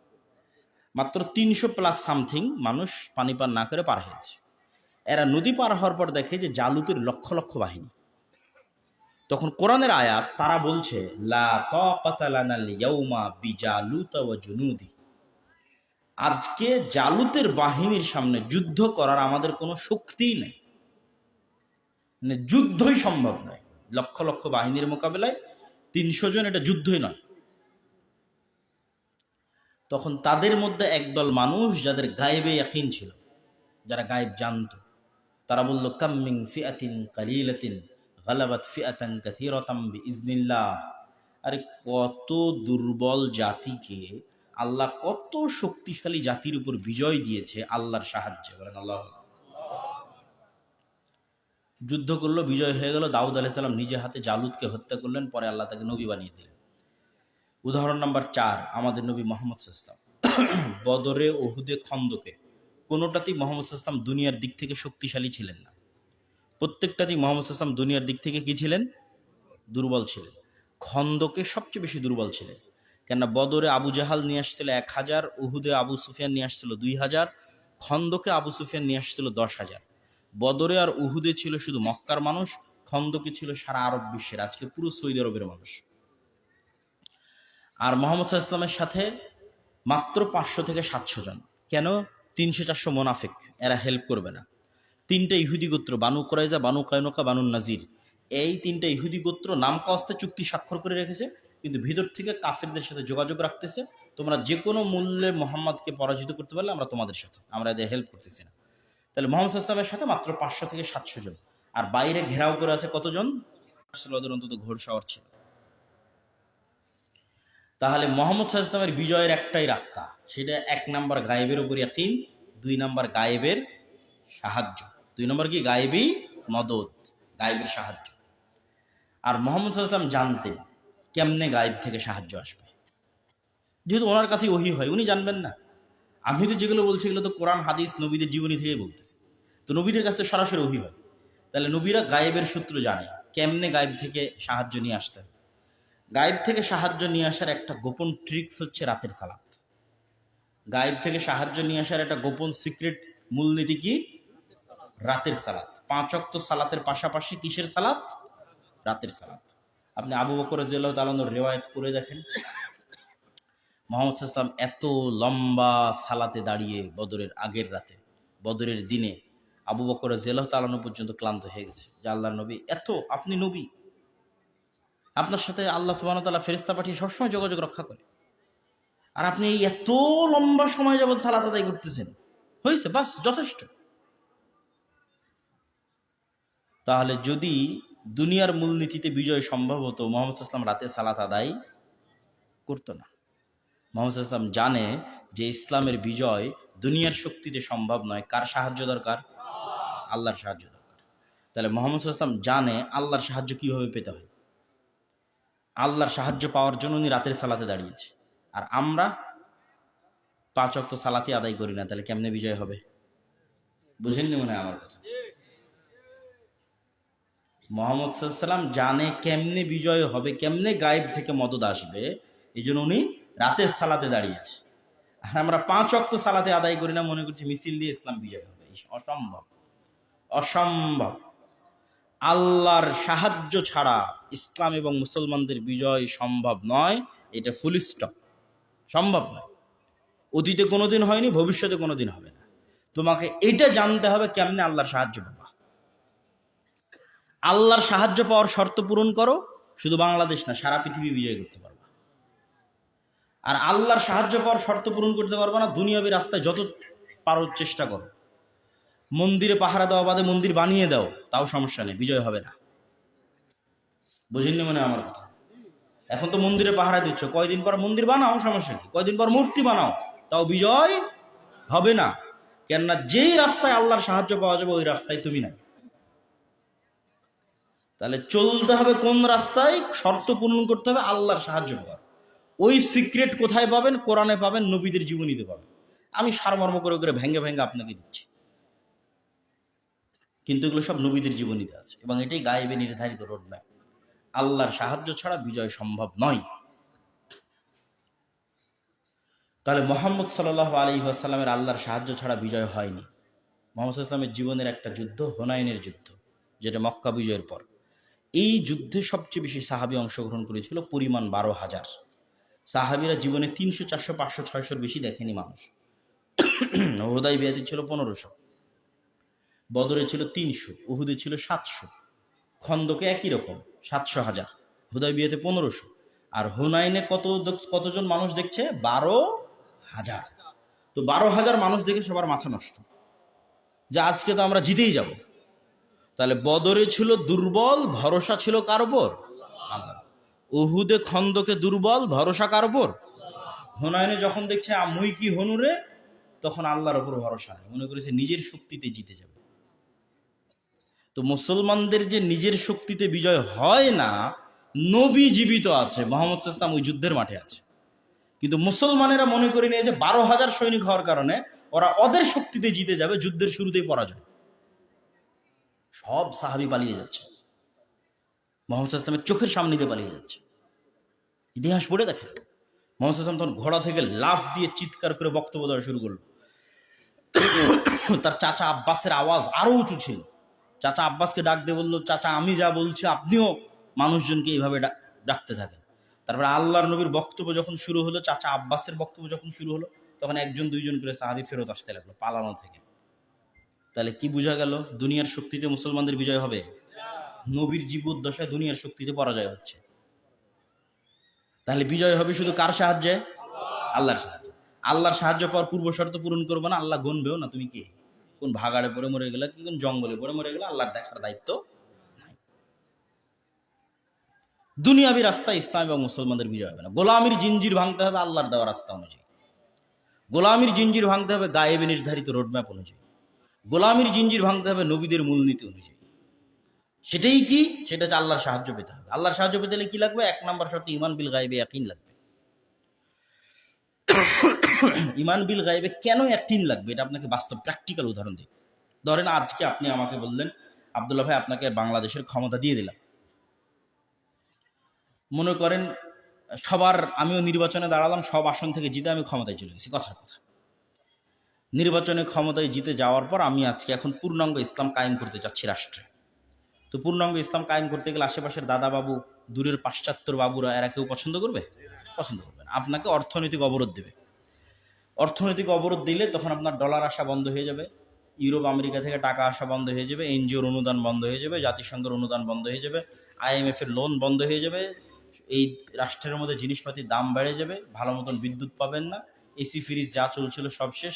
মাত্র 300+ সামথিং মানুষ পানি পান না করে পার হয়েছে। এরা নদী পার হওয়ার পর দেখে যে জালুতের লক্ষ লক্ষ বাহিনী। তখন কোরআনের আয়াত তারা বলছে লা তাকাতা লানাল ইয়াউমা বিজালুতা ওয়া জুনুদি, আজকে জালুতের বাহিনীর সামনে যুদ্ধ করার আমাদের কোনো শক্তিই নেই, মানে যুদ্ধই সম্ভব নয়। লক্ষ লক্ষ বাহিনীর মোকাবেলায় ৩০০ জন, এটা যুদ্ধই নয়। তখন তাদের মধ্যে একদল মানুষ যাদের গায়েবে ইয়াকিন ছিল, যারা গায়েব জানতো, তারা বলল কাম মিন ফিআতিন কালিলাতিন গালাবাত ফিআতান কাসীরাতাম বিইজনিল্লাহ। আরে কত দুর্বল জাতিকে আল্লাহ কত শক্তিশালী জাতির উপর বিজয় দিয়েছে আল্লাহর সাহায্যে। বলেন আল্লাহ। যুদ্ধ করলো, বিজয় হয়ে গেল। দাউদ আলাইহিস সালাম নিজে হাতে জালুতকে হত্যা করলেন, পরে আল্লাহ তাকে নবী বানিয়ে দিলেন। উদাহরণ নাম্বার ৪, আমাদের নবী মুহাম্মদ সাল্লাল্লাহু আলাইহি ওয়াসাল্লাম। বদরে, উহুদে, খন্দকে কোনোটাতেই মুহাম্মদ সাল্লাল্লাহু আলাইহি ওয়াসাল্লাম দুনিয়ার দিক থেকে শক্তিশালী ছিলেন না। প্রত্যেকটাতেই মুহাম্মদ সাল্লাল্লাহু আলাইহি ওয়াসাল্লাম দুনিয়ার দিক থেকে কি ছিলেন? দুর্বল ছিলেন। খন্দকে সবচেয়ে বেশি দুর্বল ছিলেন, কেননা বদরে আবু জাহাল নিয়ে আসছিল ১,০০০, উহুদে আবু সুফিয়ান নিয়ে আসছিল ২,০০০, খন্দকে আবু সুফিয়ান নিয়ে আসছিল ১০,০০০। বদরে আর উহুদে ছিল শুধু মক্কার মানুষ, খন্দকে ছিল সারা আরব বিশ্বের, আজকে পুরো সৌদি আরবের মানুষ। আর মুহাম্মদ সাল্লাল্লাহু আলাইহি ওয়াসাল্লামের সাথে মাত্র ৫০০ থেকে ৭০০ জন। কেন? ৩০০-৪০০ মোনাফিক, এরা হেল্প করবে না। ৩টা ইহুদি গোত্র, বানু কুরাইজা, বানু কায়নুকা, বানু নাজির, এই ৩টা ইহুদি গোত্র নাম কাস্তে চুক্তি স্বাক্ষর করে রেখেছে, কিন্তু ভিতর থেকে কাফেরদের সাথে যোগাযোগ রাখতেছে, তোমরা যে কোনো মূল্যে মোহাম্মদকে পরাজিত করতে পারলে আমরা তোমাদের সাথে, আমরা এদের হেল্প করতেছি না। তাহলে মুহাম্মদ সাল্লাল্লাহু আলাইহি ওয়াসাল্লামের সাথে মাত্র ৫০০ থেকে ৭০০ জন, আর বাইরে ঘেরাও করে আছে কতজন? ওদের অন্তত ঘোড়সওয়ার ছিল। তাহলে মুহাম্মদ সাল্লাল্লাহু আলাইহি ওয়াসাল্লামের বিজয়ের একটাই রাস্তা, সেটা ১ নাম্বার গায়েবের উপর ইয়াকিন, ২ নাম্বার গায়েবের সাহায্য। ২ নম্বর কি? গায়েবী মদদ, গায়েবের সাহায্য। আর মুহাম্মদ সাল্লাল্লাহু আলাইহি ওয়াসাল্লাম জানতেন কেমনে গায়েব থেকে সাহায্য আসবে, যেহেতু ওনার কাছে ওহী হয়, উনি জানবেন না? আমি তো যেগুলো বলছি এগুলো তো কোরআন, হাদিস, নবীদের জীবনী থেকে বলতেছি। তো নবীদের কাছে সরাসরি ওহী হয়। তাহলে নবীরা গায়েবের সূত্র জানে কেমনে গায়েব থেকে সাহায্য নিয়ে আসতে হবে। গায়েব থেকে সাহায্য নিয়ে আসার একটা গোপন ট্রিক্স হচ্ছে রাতের সালাত। গায়েব থেকে সাহায্য নিয়ে আসার একটা গোপন সিক্রেট মূলনীতি কি? রাতের সালাত। ৫ ওয়াক্ত সালাতের পাশাপাশি কিসের সালাত? রাতের সালাত। আপনি আবু বকর রাদিয়াল্লাহু তাআলা আনহুর রিওয়ায়াত করে দেখেন, মুহাম্মদ সাল্লাল্লাহু আলাইহি ওয়াসাল্লাম এত লম্বা সালাতে দাঁড়িয়ে বদরের আগের রাতে, বদরের দিনে আবু বকর রাদিয়াল্লাহু তাআলা আনহু পর্যন্ত ক্লান্ত হয়ে গেছে যে আল্লাহর নবী, এত আপনি নবী, আপনার সাথে আল্লাহ সুবহানাহু ওয়া তাআলা ফেরেশতা পাঠিয়ে সবসময় যোগাযোগ রক্ষা করে, আর আপনি এত লম্বা সময় যাবত সালাত আদায় করতেছেন, হয়েছে, বাস যথেষ্ট। তাহলে যদি দুনিয়ার মূলনীতিতে বিজয় সম্ভব হতো, মুহাম্মদ সাল্লাল্লাহু আলাইহি ওয়াসাল্লাম রাতে সালাত আদায় করতো না। মুহাম্মদ সাল্লাল্লাহু আলাইহি ওয়াসাল্লাম জানে যে ইসলামের বিজয় দুনিয়ার শক্তিতে সম্ভব নয়, কার সাহায্য দরকার? আল্লাহর সাহায্য দরকার। তাহলে মুহাম্মদ সাল্লাল্লাহু আলাইহি ওয়াসাল্লাম জানে আল্লাহর সাহায্য কিভাবে পেতে হয়। আল্লাহর সাহায্য পাওয়ার জন্য উনি রাতের সালাতে দাঁড়িয়েছে। আর আমরা ৫ ওয়াক্ত সালাতই আদায় করি না, তাহলে কেমনে বিজয় হবে? বুঝেননি মনে হয় আমার কথা? মুহাম্মদ সাল্লাল্লাহু আলাইহি ওয়াসাল্লাম জানে কেমনে বিজয় হবে, কেমনে গায়েব থেকে মদদ আসবে, এই জন্য উনি রাতের সালাতে দাঁড়িয়েছে। আর আমরা ৫ ওয়াক্ত সালাতে আদায় করি না, মনে করছি মিছিল দিয়ে ইসলাম বিজয় হবে। অসম্ভব, অসম্ভব। আল্লাহর সাহায্য ছাড়া ইসলাম এবং মুসলমানদের বিজয় সম্ভব নয়, এটা ফুল স্টপ, সম্ভব নয়। অতীতে কোনোদিন হয়নি, ভবিষ্যতে কোনোদিন হবে না। তোমাকে এটা জানতে হবে কেমনে আল্লাহর সাহায্য পাবা। আল্লাহর সাহায্য পাওয়ার শর্ত পূরণ করো, শুধু বাংলাদেশ না, সারা পৃথিবী বিজয় করতে পারবা। আর আল্লাহর সাহায্য পাওয়ার শর্ত পূরণ করতে পারবা না, দুনিয়াবী রাস্তায় যত পারো চেষ্টা করো। মন্দিরে পাহারা দেওয়া বাদে মন্দির বানিয়ে দাও, তাও সমস্যা নেই, বিজয় হবে না। বুঝেননি মনে আমার কথা? এখন তো মন্দিরে পাহারা দিচ্ছ, কয়দিন পর মন্দির বানাও, সমস্যা নেই, কয়দিন পর মূর্তি বানাও, তাও বিজয় হবে না। কেননা যেই রাস্তায় আল্লাহর সাহায্য পাওয়া যাবে ওই রাস্তায় তুমি নাই। তাহলে চলতে হবে কোন রাস্তায়? শর্ত পূরণ করতে হবে আল্লাহর সাহায্য পাওয়ার। ওই সিক্রেট কোথায় পাবেন? কোরআনে পাবেন, নবীদের জীবনীতে পাবেন। আমি সারমর্ম করে করে ভেঙ্গে ভেঙ্গে আপনাকে দিচ্ছি, কিন্তু এগুলো সব নবীদের জীবনীতে আছে, এবং এটাই গায়েবে নির্ধারিত রোডম্যাপ। আল্লাহর সাহায্য ছাড়া বিজয় সম্ভব নয়। তাহলে মুহাম্মদ সাল্লাল্লাহু আলাইহি ওয়াসাল্লামের আল্লাহর সাহায্য ছাড়া বিজয় হয়নি। মুহাম্মদ সাল্লাল্লাহু আলাইহি ওয়াসাল্লামের জীবনের একটা যুদ্ধ হুনাইনের যুদ্ধ, যেটা মক্কা বিজয়ের পর। এই যুদ্ধে সবচেয়ে বেশি সাহাবী অংশগ্রহণ করেছিল, পরিমাণ 12,000। সাহাবীরা জীবনে 300, 400, 500, 600-র বেশি দেখেনি মানুষ। হুদায়বিয়াতে ছিল 1500, বদরে ছিল 300, উহুদে ছিল 700, খন্দকে একই রকম 700,000, হুদায়বিয়াতে 1500। আর হুনাইনে কতজন মানুষ দেখছে? 12,000। তো 12,000 মানুষ দেখে সবার মাথা নষ্ট, যে আজকে তো আমরা জিতেই যাব। তাহলে বদরে ছিল দুর্বল, ভরসা ছিল কার উপর? আল্লাহ। উহুদে খন্দকে দুর্বল, ভরসা কার উপর? হুনাইনে যখন দেখছে মুই কি হনুরে, তখন আল্লাহর উপর ভরসা নেই, মনে করেছে নিজের শক্তিতে জিতে যাবে। তো মুসলমানদের যে নিজের শক্তিতে বিজয় হয় না, নবী জীবিত আছে, মুহাম্মদ সাল্লাল্লাহু আলাইহি ওয়াসাল্লাম ওই যুদ্ধের মাঠে আছে, কিন্তু মুসলমানেরা মনে করে নিয়ে যে 12,000 সৈনিক হওয়ার কারণে ওরা ওদের শক্তিতে জিতে যাবে, যুদ্ধের শুরুতেই পরাজয়। সব সাহাবী পালিয়ে যাচ্ছে, মুহাম্মদ সাল্লাল্লাহু আলাইহি ওয়াসাল্লামের চোখের সামনে দিয়ে পালিয়ে যাচ্ছে। ইতিহাস পড়ে দেখে, মুহাম্মদ সাল্লাল্লাহু আলাইহি ওয়াসাল্লাম তখন ঘোড়া থেকে লাফ দিয়ে চিৎকার করে বক্তব্য দেওয়া শুরু করলো। তার চাচা আব্বাসের আওয়াজ আরো উঁচু ছিল। চাচা আব্বাসকে ডাক দিয়ে বললো, চাচা আমি যা বলছি আপনিও মানুষজনকে এইভাবে ডাকতে থাকেন। তারপরে আল্লাহর নবীর বক্তব্য যখন শুরু হলো, চাচা আব্বাসের বক্তব্য যখন শুরু হলো, তখন 1-2 করে সাহাবী ফেরত আসতে লাগলো পালানো থেকে। তাহলে কি বোঝা গেল? দুনিয়ার শক্তিতে মুসলমানদের বিজয় হবে? নবীর জীবদ্দশায় দুনিয়ার শক্তিতে পরাজয় হচ্ছে। তাহলে বিজয় হবে শুধু কার সাহায্যে? আল্লাহর সাহায্যে। আল্লাহর সাহায্য পাওয়ার পূর্ব শর্ত পূরণ করবে না, আল্লাহ গণবেও না তুমি কে, কোন ভাগাড়ে পড়ে মরে গেলে, কি কোন জঙ্গলে পড়ে মরে গেলে, আল্লাহর দেখার দায়িত্ব নাই। দুনিয়াবী রাস্তায় ইসলাম এবং মুসলমানদের বিজয় হবে না। গোলামির জিঞ্জির ভাঙতে হবে আল্লাহর দেওয়া রাস্তা অনুযায়ী, গোলামির জিঞ্জির ভাঙতে হবে গায়েবে নির্ধারিত রোডম্যাপ অনুযায়ী, গোলামির জিঞ্জির ভাঙতে হবে নবীদের মূলনীতি অনুযায়ী। সেটাই কি? সেটা হচ্ছে আল্লাহর সাহায্য পেতে হবে। আল্লাহর সাহায্য পেতে হলে কি লাগবে? 1 নম্বর শর্ত ঈমান বিল গায়বে ইয়াকিন লাগবে। ঈমান বিল গায়বে কেন ইয়াকিন লাগবে, এটা আপনাকে বাস্তব প্র্যাকটিক্যাল উদাহরণ দিই। ধরেন আজকে আপনি আমাকে বললেন, আব্দুল্লাহ ভাই আপনাকে বাংলাদেশের ক্ষমতা দিয়ে দিলাম। মনে করেন আমিও নির্বাচনে দাঁড়ালাম, সব আসন থেকে জিতে আমি ক্ষমতায় চলে গেছি, কথার কথা। নির্বাচনে ক্ষমতায় জিতে যাওয়ার পর আমি আজকে এখন পূর্ণাঙ্গ ইসলাম কায়েম করতে চাচ্ছি রাষ্ট্রে। তো পূর্ণাঙ্গ ইসলাম কায়েম করতে গেলে আশেপাশের দাদা বাবু, দূরের পাশ্চাত্যর বাবুরা, এরা কেউ পছন্দ করবে? পছন্দ করবে না। আপনাকে অর্থনৈতিক অবরোধ দেবে। অর্থনৈতিক অবরোধ দিলে তখন আপনার ডলার আসা বন্ধ হয়ে যাবে, ইউরোপ আমেরিকা থেকে টাকা আসা বন্ধ হয়ে যাবে, এনজিওর অনুদান বন্ধ হয়ে যাবে, জাতিসংঘের অনুদান বন্ধ হয়ে যাবে, IMF এর লোন বন্ধ হয়ে যাবে, এই রাষ্ট্রের মধ্যে জিনিসপাতির দাম বেড়ে যাবে, ভালো মতন বিদ্যুৎ পাবেন না, এসি ফ্রিজ যা চলছিল সব শেষ,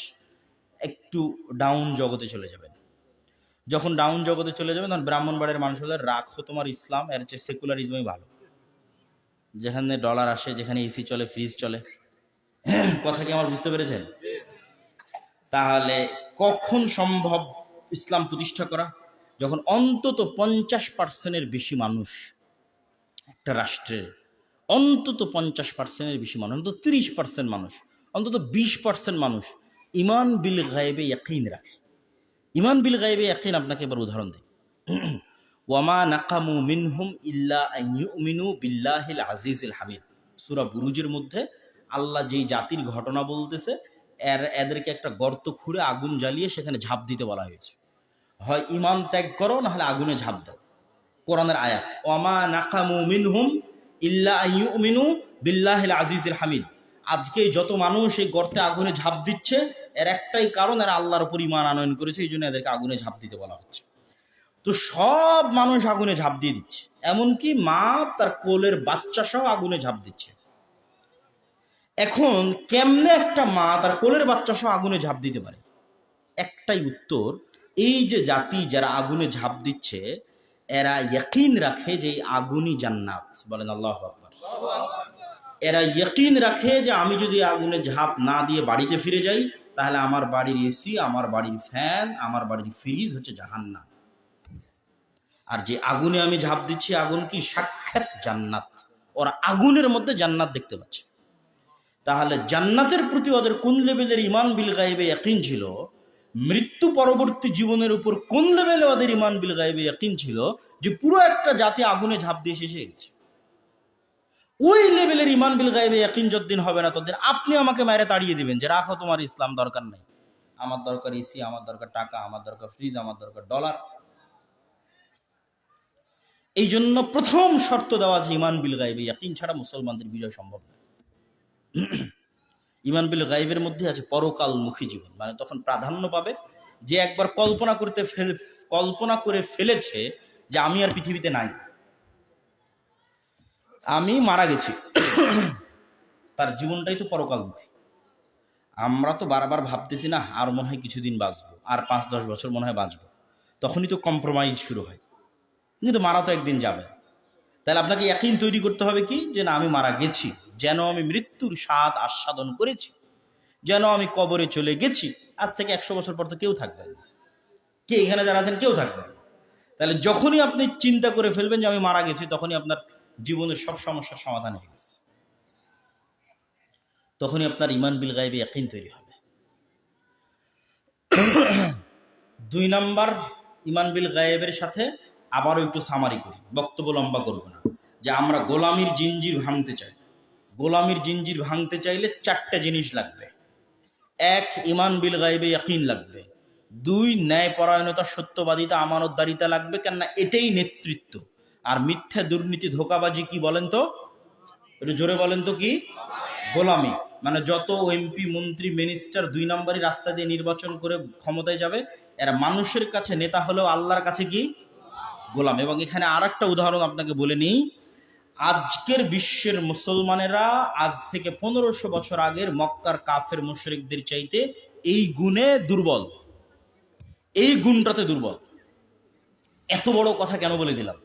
একটু ডাউন জগতে চলে যাবেন। যখন ডাউন জগতে চলে যাবেন তখন ব্রাহ্মণবাড়ির মানুষ হলে রাখো তোমার ইসলাম, এর চেয়ে সেকুলারিজমই ভালো, যেখানে ডলার আসে, যেখানে এসি চলে, ফ্রিজ চলে। কথা কি আমার বুঝতে পেরেছেন? তাহলে কখন সম্ভব ইসলাম প্রতিষ্ঠা করা? যখন অন্তত 50% বেশি মানুষ একটা রাষ্ট্রের, অন্তত 50% বেশি মানুষ, অন্তত 30% মানুষ, অন্তত 20% মানুষ ঈমান বিল গায়বে ইয়াকিন রাখে। ঈমান বিল গায়বে ইয়াকিন আপনাকে এবার উদাহরণ দিই। ওয়ামা নাকামু মিনহুম ইল্লা আন ইউমিনু বিল্লাহিল আজিজিল হামিদ। সূরা বুরুজের মধ্যে আল্লাহ যেই জাতির ঘটনা বলতেছে, এদেরকে একটা গর্ত খুঁড়ে আগুন জ্বালিয়ে সেখানে ঝাঁপ দিতে বলা হয়েছে। হয় ঈমান ত্যাগ করো, না হলে আগুনে ঝাঁপ দাও। কোরআনের আয়াত, ওয়ামা নাকামু মিনহুম ইল্লা আন ইউমিনু বিল্লাহিল আজিজিল হামিদ। আজকে যত মানুষ এই গর্তে আগুনে ঝাঁপ দিচ্ছে, এর একটাই কারণ, এরা আল্লাহর উপর ঈমান আনয়ন করেছে, এই জন্য এদেরকে আগুনে ঝাঁপ দিতে বলা হচ্ছে। তো সব মানুষ আগুনে ঝাঁপ দিয়ে দিচ্ছে, এমনকি মা তার কোলের বাচ্চা সহ আগুনে ঝাঁপ দিচ্ছে। এখন কেমনে একটা মা তার কোলের বাচ্চা সহ আগুনে ঝাঁপ দিতে পারে? একটাই উত্তর, এই যে জাতি যারা আগুনে ঝাঁপ দিচ্ছে, এরা ইয়াকিন রাখে যে আগুনই জান্নাত। বলেন আল্লাহু আকবার। এরা ইয়াকিন রাখে যে আমি যদি আগুনে ঝাঁপ না দিয়ে বাড়িতে ফিরে যাই, তাহলে আমার বাড়ির এসি, আমার বাড়ির ফ্যান, আমার বাড়ির ফ্রিজ হচ্ছে জাহান্নাম। আর যে আগুনে আমি ঝাঁপ দিচ্ছি, আগুন কি? সাক্ষাৎ জান্নাত। ওরা আগুনের মধ্যে জান্নাত দেখতে পাচ্ছে। তাহলে জান্নাতের প্রতি ওদের কোন লেভেলের ঈমান বিল গায়বে ইয়াকিন ছিল, মৃত্যু পরবর্তী জীবনের উপর কোন লেভেলে ওদের ঈমান বিল গায়বে ইয়াকিন ছিল, যে পুরো একটা জাতি আগুনে ঝাঁপ দিয়ে শেষে গেছে। ওই লেভেলের ঈমান বিল গায়বে ইয়াকিন যতদিন হবে না, ততদিন আপনি আমাকে মায়েরে তাড়িয়ে দিবেন যে রাখো তোমার ইসলাম, দরকার নাই, আমার দরকার এসি, আমার দরকার টাকা, আমার দরকার ফ্রিজ, আমার দরকার ডলার। এই জন্য প্রথম শর্ত দেওয়া আছে ইমান বিল গাইবে, ইয়াকিন ছাড়া মুসলমানদের বিজয় সম্ভব না। ইমান বিল গাইবের মধ্যে আছে পরকালমুখী জীবন, মানে তখন প্রাধান্য পাবে যে একবার কল্পনা করে ফেলেছে যে আমি আর পৃথিবীতে নাই, আমি মারা গেছি, তার জীবনটাই তো পরকালমুখী। আমরা তো বারবার ভাবতেছি না আর মনে হয় কিছুদিন বাঁচবো, আর 5-10 বছর মনে হয় বাঁচবো, তখনই তো কম্প্রোমাইজ শুরু হয়, কিন্তু মারা তো একদিন যাবে। তাহলে আপনাকে ইয়াকিন তৈরি করতে হবে কি, যে না আমি মারা গেছি, যেন আমি মৃত্যুর স্বাদ আস্বাদন করেছি, যেন আমি কবরে চলে গেছি। আজ থেকে 100 বছর পর তো কেউ থাকবে না, কে এখানে যারা আছেন কেউ থাকবে না। তাহলে যখনই আপনি চিন্তা করে ফেলবেন যে আমি মারা গেছি, তখনই আপনার জীবনের সব সমস্যার সমাধান হয়ে গেছে, তখনই আপনার ইমান বিল গায়বে ইয়াকিন তৈরি হবে। 2 নাম্বার, ইমান বিল গায়েবের সাথে আবারও একটু সামারি করি, বক্তব্য লম্বা করব না, যে আমরা গোলামির জিঞ্জির ভাঙতে চাই। গোলামির জিঞ্জির ভাঙতে চাইলে 4টে জিনিস লাগবে। 1, ইমান বিল গায়বে ইয়াকিন লাগবে। 2, ন্যায়পরায়ণতা, সত্যবাদিতা, আমানতদারিতা লাগবে, কেননা এটাই নেতৃত্ব। আর মিথ্যা, দুর্নীতি, ধোঁকাবাজি কি বলেন তো, একটু জোরে বলেন তো কি? গোলামি। মানে যত এমপি, মন্ত্রী, মিনিস্টার 2 নম্বরই রাস্তা দিয়ে নির্বাচন করে ক্ষমতায় যাবে, এরা মানুষের কাছে নেতা হলেও আল্লাহর কাছে কি? গোলাম। এবং এখানে আর একটা উদাহরণ আপনাকে বলে নিই, আজকের বিশ্বের মুসলমানেরা আজ থেকে 1500 বছর আগের মক্কার কাফের মুশরিকদের চাইতে এই গুণে দুর্বল, এই গুণটাতে দুর্বল। এত বড় কথা কেন বলে দিলাম?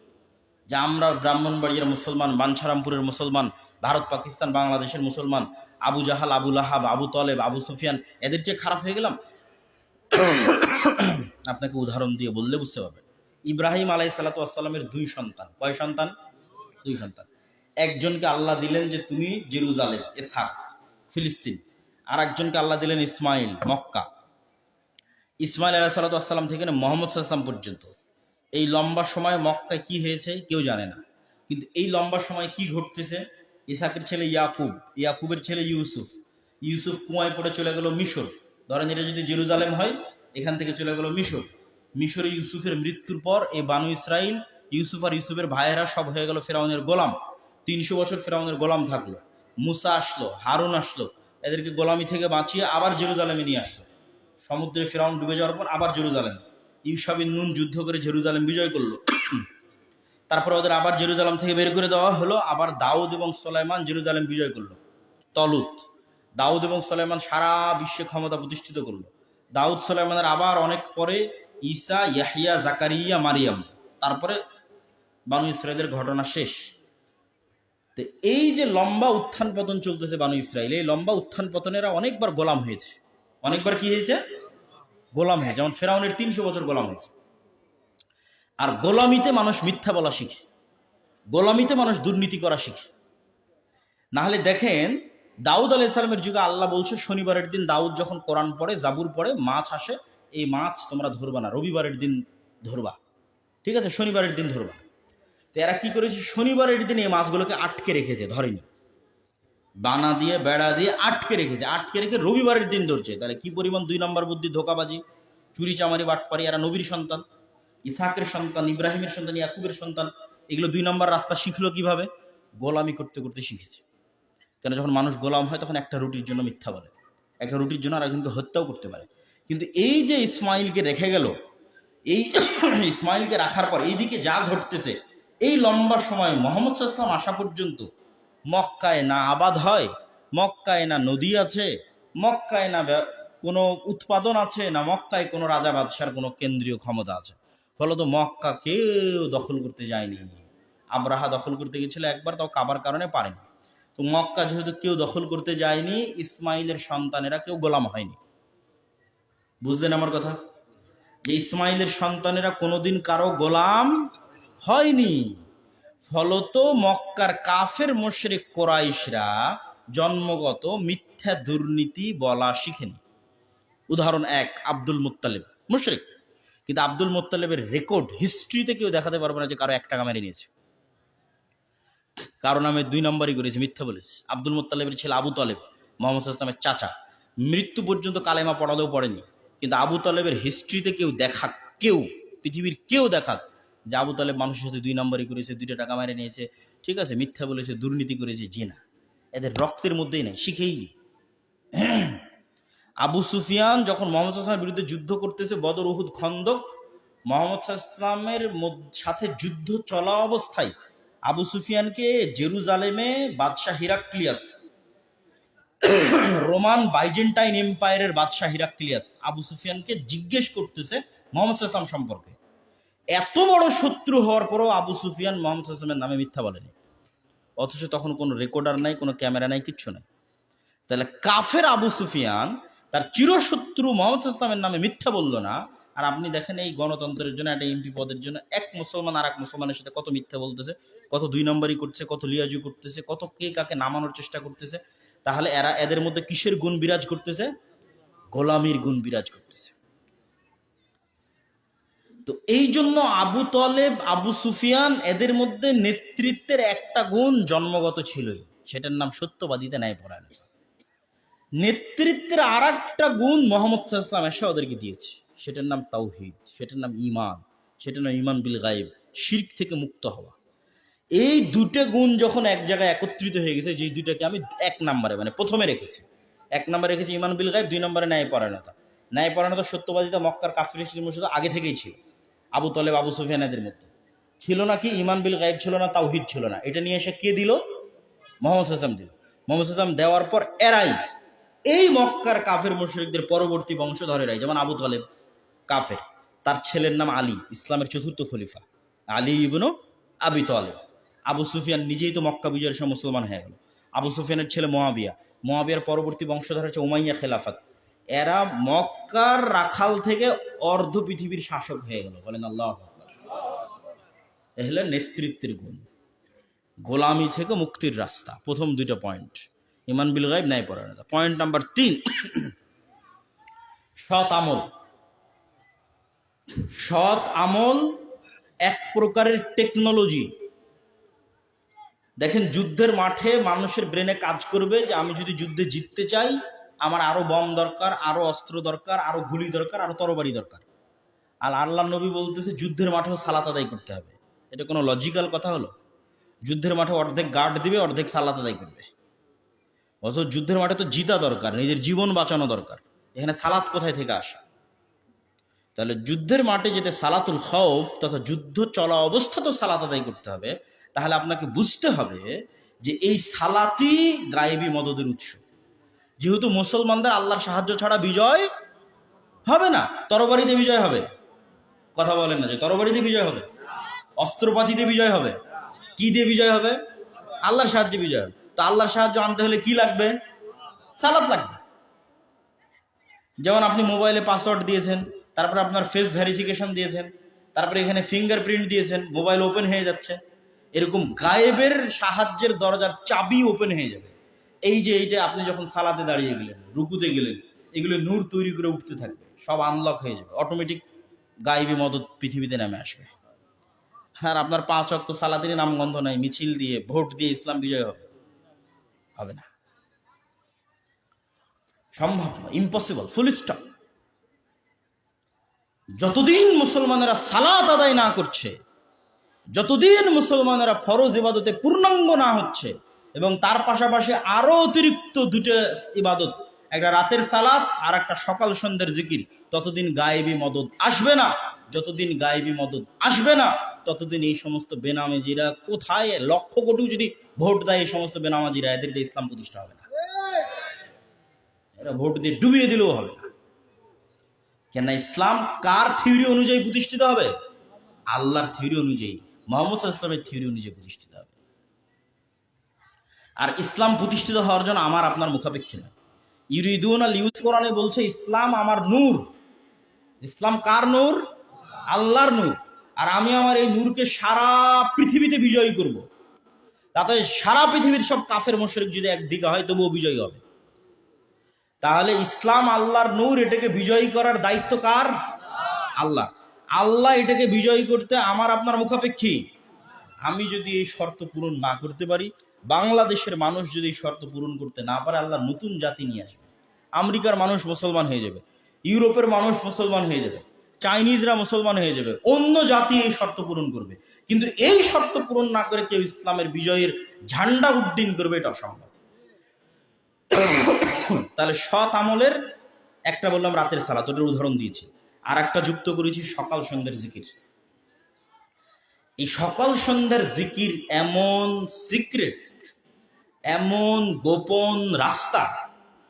যে আমরা ব্রাহ্মণবাড়িয়ার মুসলমান, বাঞ্ছারামপুরের মুসলমান, ভারত, পাকিস্তান, বাংলাদেশের মুসলমান, আবু জাহাল, আবু লাহাব, আবু তলেব, আবু সুফিয়ান, এদের চেয়ে খারাপ হয়ে গেলাম? আপনাকে উদাহরণ দিয়ে বললে বুঝতে পারবেন। ইব্রাহিম আলাইহিস সালামের 2 সন্তান। কয় সন্তান? 2 সন্তান। একজনকে আল্লাহ দিলেন যে তুমি জেরুজালেম, ইসহাক, ফিলিস্তিন। আর একজনকে আল্লাহ দিলেন ইসমাইল, মক্কা। ইসমাইল আলাইহিস সালাম থেকে মোহাম্মদ সাল্লাল্লাহু আলাইহি ওয়াসাল্লাম পর্যন্ত এই লম্বা সময় মক্কায় কি হয়েছে কেউ জানে না। কিন্তু এই লম্বা সময় কি ঘটতেছে? ইসহাকের ছেলে ইয়াকুব, ইয়াকুবের ছেলে ইউসুফ, ইউসুফ কুয়ায় পড়ে চলে গেল মিশর। ধরেন এটা যদি জেরুজালেম হয়, এখান থেকে চলে গেল মিশর। মিশরে ইউসুফের মৃত্যুর পর এই বানু ইসরাইল, ইউসুফ আর ইউসুফের ভাইয়েরা সব হয়ে গেল ফেরাউনের গোলাম। 300 বছর ফেরাউনের গোলাম থাকলো। মুসা আসলো, হারুন আসলো, এদেরকে গোলামি থেকে বাঁচিয়ে আবার জেরুজালেমে নিয়ে আসলো। সমুদ্রে ফেরাউন ডুবে যাওয়ার পর আবার জেরুজালেম, ইউশা বিন নুন যুদ্ধ করে জেরুজালেম বিজয় করলো। তারপরে ওদের আবার জেরুজালেম থেকে বের করে দেওয়া হলো। আবার দাউদ এবং সুলাইমান জেরুজালেম বিজয় করলো। তলুত, দাউদ এবং সুলাইমান সারা বিশ্বে ক্ষমতা প্রতিষ্ঠিত করলো। দাউদ সুলাইমানের আবার অনেক পরে ঈসা, ইয়াহিয়া, জাকারিয়া, মারিয়াম, তারপরে বানু ইসরাইলের ঘটনা শেষ। তো এই যে লম্বা উত্থান পতন চলতেছে বানু ইসরাইল, এই লম্বা উত্থান পতনেরা অনেকবার গোলাম হয়েছে। অনেকবার কি হয়েছে? গোলাম হয়েছে। যেমন ফেরাউনের 300 বছর গোলাম হয়েছে। আর গোলামিতে মানুষ মিথ্যা বলা শিখে, গোলামিতে মানুষ দুর্নীতি করা শিখে। না হলে দেখেন, দাউদ আলাইহিস সালামের যুগে আল্লাহ বলছে শনিবারের দিন দাউদ যখন কোরআন পড়ে, জাবুর পড়ে, মাছ আসে, এই মাছ তোমরা ধরবা না, রবিবারের দিন ধরবা, ঠিক আছে? শনিবারের দিন ধরবা। তো এরা কি করেছে? শনিবারের দিন এই মাছগুলোকে আটকে রেখেছে, ধরেনি, বানা দিয়ে, বেড়া দিয়ে আটকে রেখেছে। আটকে রেখে রবিবারের দিন ধরছে। তাহলে কি পরিমাণ 2 নম্বর বুদ্ধি, ধোকাবাজি, চুরি চামারি, বাটপারি। এরা নবীর সন্তান, ইসহাকের সন্তান, ইব্রাহিমের সন্তান, ইয়াকুবের সন্তান। এগুলো 2 নম্বর রাস্তা শিখলো কিভাবে? গোলামি করতে করতে শিখেছে। কেন? যখন মানুষ গোলাম হয় তখন একটা রুটির জন্য মিথ্যা বলে, একটা রুটির জন্য আরেকজনকে হত্যাও করতে পারে। কিন্তু এই যে ইসমাইলকে রেখে গেল, এই ইসমাইলকে রাখার পর এইদিকে যা ঘটতেছে, এই লম্বা সময় মোহাম্মদ সাল্লাল্লাহু আলাইহি ওয়াসাল্লাম আসা পর্যন্ত মক্কায় না আবাদ হয়, মক্কায় না নদী আছে, মক্কায় না কোনো উৎপাদন আছে, না মক্কায় কোনো রাজা বাদশার কোনো কেন্দ্রীয় ক্ষমতা আছে। ফলত মক্কা কেউ দখল করতে যায়নি। আব্রাহা দখল করতে গেছিল একবার, তাও কাবার কারণে পারেনি। তো মক্কা যেহেতু কেউ দখল করতে যায়নি, ইসমাইলের সন্তানেরা কেউ গোলাম হয়নি। বুঝলেন আমার কথা? যে ইসমাইলের সন্তানেরা কোনোদিন কারো গোলাম হয়নি। ফলত মক্কার কাফের মুশরিক কোরাইশরা জন্মগত মিথ্যা, দুর্নীতি বলা শিখেনি। উদাহরণ 1, আব্দুল মুত্তালিব মুশরিক, কিন্তু আব্দুল মুত্তালিবের রেকর্ড, হিস্ট্রিতে কেউ দেখাতে পারবে না যে কারো 1 টাকা মেরে নিয়েছে, কারো নামে 2 নম্বরই করেছে, মিথ্যা বলেছে। আব্দুল মুত্তালিবের ছেলে আবু তলেব, মোহাম্মদ সাল্লাল্লাহু আলাইহি ওয়াসাল্লামের চাচা, মৃত্যু পর্যন্ত কালেমা পড়ালেও পড়েনি। কিন্তু আবু তলেবের হিস্ট্রিতে কেউ দেখাক, কেউ পৃথিবীর কেউ দেখাক যে আবু তালেব মানুষের সাথে 2 নম্বরই করেছে, 2টা টাকা মেরে নিয়েছে, ঠিক আছে, মিথ্যা বলেছে, দুর্নীতি করেছে, জি না, এদের রক্তের মধ্যেই নেই, শিখেই নি। আবু সুফিয়ান যখন মোহাম্মদ সাল্লামের বিরুদ্ধে যুদ্ধ করতেছে, বদর, উহুদ, খন্দক, মোহাম্মদ সাল্লামের সাথে যুদ্ধ চলা অবস্থায় আবু সুফিয়ানকে জেরুজালেমে বাদশাহ হিরাক্লিয়াস, রোমান বাইজেন্টাইন এম্পায়ারের বাদশাহ হিরাক্লিয়াস আবু সুফিয়ানকে জিজ্ঞেস করতেছে মোহাম্মদ সাল্লাম সম্পর্কে। এত বড় শত্রু হওয়ার পরও আবু সুফিয়ান মোহাম্মদ সাল্লামের নামে মিথ্যা বলেনি, অথচ তখন কোনো রেকর্ডার নাই, কোনো ক্যামেরা নাই, কিচ্ছু নাই। তাহলে কাফের আবু সুফিয়ান তার চিরশত্রু মোহাম্মদ ইসলামের নামে মিথ্যা বললো না। আর আপনি দেখেন এই গণতন্ত্রের জন্য, একটা এমপি পদের জন্য এক মুসলমান আর এক মুসলমানের সাথে কত মিথ্যা বলতেছে, কত 2 নম্বরই করছে, কত লিয়াজু করতেছে, কত কে কাকে নামানোর চেষ্টা করতেছে। তাহলে এদের মধ্যে কিসের গুণ বিরাজ করতেছে? গোলামির গুণ বিরাজ করতেছে। তো এই জন্য আবু তালেব, আবু সুফিয়ান, এদের মধ্যে নেতৃত্বের একটা গুণ জন্মগত ছিলই, সেটার নাম সত্যবাদিতা, ন্যায়পরায়ণতা। নেতৃত্বের আর একটা গুণ মোহাম্মদ সাল্লাল্লাহু আলাইহি ওয়াসাল্লাম এসে ওদেরকে দিয়েছে, সেটার নাম তাওহীদ, সেটার নাম ঈমান, সেটার নাম ঈমান বিল গায়ব, শিরক থেকে মুক্ত হওয়া। এই দুটো গুণ যখন এক জায়গায় একত্রিত হয়ে গেছে, যে দুইটাকে আমি 1 নম্বরে মানে প্রথমে রেখেছি, 1 নম্বরে রেখেছি ঈমান বিল গায়ব, 2 নম্বরে ন্যায়পরায়ণতা। ন্যায়পরায়ণতা, সত্যবাদিতা মক্কার কাফির মুশরিকদের আগে থেকেই ছিল, আবু তালেব, আবু সুফিয়ান এদের মধ্যে ছিল না। কি ঈমান বিল গায়ব ছিল না, তাওহীদ ছিল না। এটা নিয়ে এসে কে দিল? মোহাম্মদ সাল্লাল্লাহু আলাইহি ওয়াসাল্লাম দিল। মোহাম্মদ সাল্লাল্লাহু আলাইহি ওয়াসাল্লাম দেওয়ার পর এরাই, এই মক্কার কাফের মুশরিকদের পরবর্তী বংশধরেরাই, যেমন আবু তালেব কাফের, তার ছেলের নাম আলী, ইসলামের 4র্থ খলিফা আলী ইবনে আবি তালেব। আবু সুফিয়ান নিজেই তো মক্কা বিজয়ের সময় মুসলমান হয়ে গেল। আবু সুফিয়ানের ছেলে মুআবিয়া, মুআবিয়ার পরবর্তী বংশধর হচ্ছে উমাইয়া খেলাফত। এরা মক্কার রাখাল থেকে অর্ধ পৃথিবীর শাসক হয়ে গেল। বলেন আল্লাহু আকবার। এ হলো নেতৃত্বের গুণ, গোলামি থেকে মুক্তির রাস্তা। প্রথম 2টা পয়েন্ট, ঈমান বিল গায়ব, ন্যায়পরায়ণতা। পয়েন্ট নাম্বার 3, সৎ আমল। সৎ আমল এক প্রকারের টেকনোলজি। দেখেন, যুদ্ধের মাঠে মানুষের ব্রেনে কাজ করবে যে আমি যদি যুদ্ধে জিততে চাই, আমার আরো বম দরকার, আরো অস্ত্র দরকার, আরো গুলি দরকার, আরো তরবারি দরকার। আর আল্লাহর নবী বলতেছে যুদ্ধের মাঠেও সালাত আদায় করতে হবে। এটা কোনো লজিক্যাল কথা হলো? যুদ্ধের মাঠে অর্ধেক গার্ড দিবে, অর্ধেক সালাত আদায় করবে। অথচ যুদ্ধের মাঠে তো জিতা দরকার, নিজের জীবন বাঁচানো দরকার। এখানে সালাত কোথায় থেকে আসে? তাহলে যুদ্ধের মাঠে যেটা সালাতুল খৌফ, তথা যুদ্ধ চলা অবস্থা তো সালাত আদায় করতে হবে। তাহলে আপনাকে বুঝতে হবে যে এই সালাতই গায়েবী মদদের উৎস। যেহেতু মুসলমানদের আল্লাহর সাহায্য ছাড়া বিজয় হবে না। তরবারিতে বিজয় হবে? কথা বলেন না যে তরবারিতে বিজয় হবে, অস্ত্রপাতিতে বিজয় হবে, কি দিয়ে বিজয় হবে? আল্লাহর সাহায্যে বিজয় হবে। তো আল্লাহর সাহায্য আনতে হলে কি লাগবে? সালাত লাগবে। যেমন আপনি মোবাইলে পাসওয়ার্ড দিয়েছেন, তারপরে আপনার ফেস ভেরিফিকেশন দিয়েছেন, তারপরে এখানে ফিঙ্গারপ্রিন্ট দিয়েছেন, মোবাইল ওপেন হয়ে যাচ্ছে। এরকম গায়েবের সাহায্যের দরজার চাবি ওপেন হয়ে যাবে। এই যে এইটা আপনি যখন সালাতে দাঁড়িয়ে গেলেন, রুকুতে গেলেন, এগুলো নূর তৈরি করে উঠতে থাকবে, সব আনলক হয়ে যাবে, অটোমেটিক গায়েবী মদত পৃথিবীতে নেমে আসবে। আর আপনার 5 ওয়াক্ত সালাতেরই নামগন্ধ নাই, মিছিল দিয়ে, ভোট দিয়ে ইসলাম বিজয় হবে? হবে না, সম্ভব না, ইম্পসিবল, ফুল স্টপ। যতদিন মুসলমানেরা সালাত আদায় না করছে, যতদিন মুসলমানেরা ফরজ ইবাদতে পূর্ণাঙ্গ না হচ্ছে, এবং তার পাশাপাশি আরো অতিরিক্ত 2টা ইবাদত, একটা রাতের সালাত আর একটা সকাল সন্ধ্যার জিকির, ততদিন গায়েবী মদদ আসবে না। যতদিন গায়েবী মদদ আসবে না, ততদিন এই সমস্ত বেনামাজিরা কোথায়, লক্ষ কোটি যদি ভোট দেয়, এই সমস্ত বেনামাজিরা, এদের দিয়ে ইসলাম প্রতিষ্ঠা হবে না। এরা ভোট দিয়ে ডুবিয়ে দিলেও হবে না। কেন? ইসলাম কার থিওরি অনুযায়ী প্রতিষ্ঠিত হবে? আল্লাহর থিওরি অনুযায়ী, মুহাম্মদ সাল্লাল্লাহু আলাইহি ওয়াসাল্লামের থিওরি অনুযায়ী প্রতিষ্ঠিত হবে। আর ইসলাম প্রতিষ্ঠিত হওয়ার জন্য আমার আপনার মুখাপেক্ষী না। ইউরিদুনা লিউজ, কোরআনে বলছে ইসলাম আমার নূর। ইসলাম কার নূর? আল্লাহর নূর। আর আমি আমার এই নূরকে সারা পৃথিবীতে বিজয়ী করব। তাতে সারা পৃথিবীর সব কাফের মুশরিক যদি একদিকে হয়, তবুও বিজয়ী হবে। তাহলে ইসলাম আল্লাহর নূর, এটাকে বিজয়ী করার দায়িত্ব কার? আল্লাহ। আল্লাহ এটাকে বিজয়ী করতে আমার আপনার মুখাপেক্ষী। আমি যদি এই শর্ত পূরণ না করতে পারি, বাংলাদেশের মানুষ যদি এই শর্ত পূরণ করতে না পারে, আল্লাহ নতুন জাতি নিয়ে আসবে। আমেরিকার মানুষ মুসলমান হয়ে যাবে, ইউরোপের মানুষ মুসলমান হয়ে যাবে, চাইনিজরা মুসলমান হয়ে যাবে, অন্য জাতি এই শর্ত পূরণ করবে, কিন্তু এই শর্ত পূরণ না করে কেউ ইসলামের বিজয়ের ঝান্ডা উড্ডীন করবে, এটা অসম্ভব। তাহলে সৎ আমলের একটা বললাম রাতের সালাত, ওটার উদাহরণ দিয়েছি, আর একটা যুক্ত করেছি সকাল সন্ধ্যার জিকির। এই সকাল সন্ধ্যার জিকির এমন সিক্রেট, এমন গোপন রাস্তা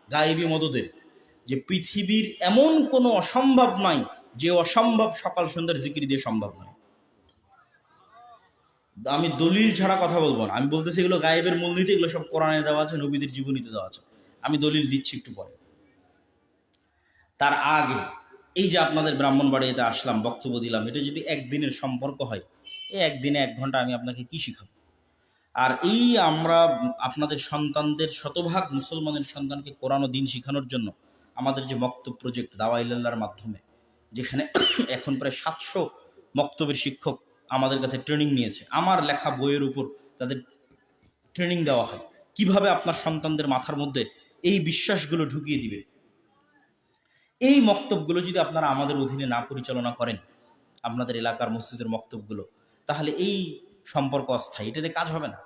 গায়েবী মদদের, যে পৃথিবীর এমন কোনো অসম্ভব নাই যে অসম্ভব সকাল সন্ধ্যার জিকির দিয়ে সম্ভব নয়। আমি দলিল ছাড়া কথা বলবো না, আমি বলতেছি এগুলো গায়েবের মূলনীতি, এগুলো সব কোরআনে দেওয়া আছে, নবীদের জীবনীতে দেওয়া আছে। আমি দলিল দিচ্ছি একটু পরে। তার আগে এই যে আপনাদের ব্রাহ্মণবাড়িতে আসলাম, বক্তব্য দিলাম, এটা যদি একদিনের সম্পর্ক হয়, এই একদিনে 1 ঘন্টা আমি আপনাকে কি শিখাবো? আর এই আমরা আপনাদের সন্তানদের, শতভাগ মুসলমানের সন্তানকে কোরআন ও দিন শিখানোর জন্য আমাদের যে মক্তব প্রজেক্ট দাওয়া ইল্লাল্লাহর মাধ্যমে, যেখানে এখন প্রায় 700 মক্তবের শিক্ষক আমাদের কাছে ট্রেনিং নিয়েছে, আমার লেখা বইয়ের উপর তাদের ট্রেনিং দেওয়া হয় কিভাবে আপনার সন্তানদের মাথার মধ্যে এই বিশ্বাসগুলো ঢুকিয়ে দিবে। এই মক্তবগুলো যদি আপনারা আমাদের অধীনে না পরিচালনা করেন, আপনাদের এলাকার মসজিদের মক্তবগুলো, তাহলে এই সম্পর্ক অস্থায়ী, এটাতে কাজ হবে না,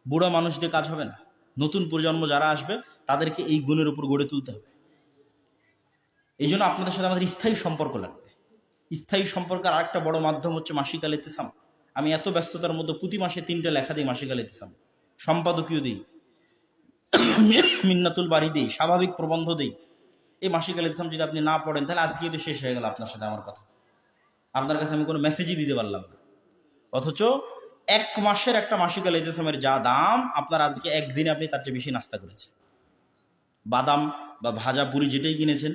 বুড়া মানুষ দিয়ে কাজ হবে না। নতুন প্রজন্ম যারা আসবে তাদেরকে এই গুণের উপর গড়ে তুলতে হবে। এই জন্য আপনাদের সাথে আমাদের স্থায়ী সম্পর্ক লাগবে। স্থায়ী সম্পর্কের আরেকটা বড় মাধ্যম হচ্ছে মাসিক আল ইতিসাম। আমি এত ব্যস্ততার মধ্যে প্রতি মাসে 3টে লেখা দিই মাসিক আল ইতিসাম, সম্পাদকীয় দিই, মিন্নাতুল বাড়ি দিই, স্বাভাবিক প্রবন্ধ দিই। এই মাসিক আল ইতিসাম যদি আপনি না পড়েন, তাহলে আজকেই তো শেষ হয়ে গেল আপনার সাথে আমার কথা, আপনার কাছে আমি কোনো মেসেজই দিতে পারলাম না। অথচ 1 মাসের একটা মাসিক আল ইতিসামের যা দাম, আপনার আজকে একদিনে আপনি তার চেয়ে বেশি নাস্তা করেছেন। বাদাম বা ভাজা পুরি যেটাই কিনেছেন,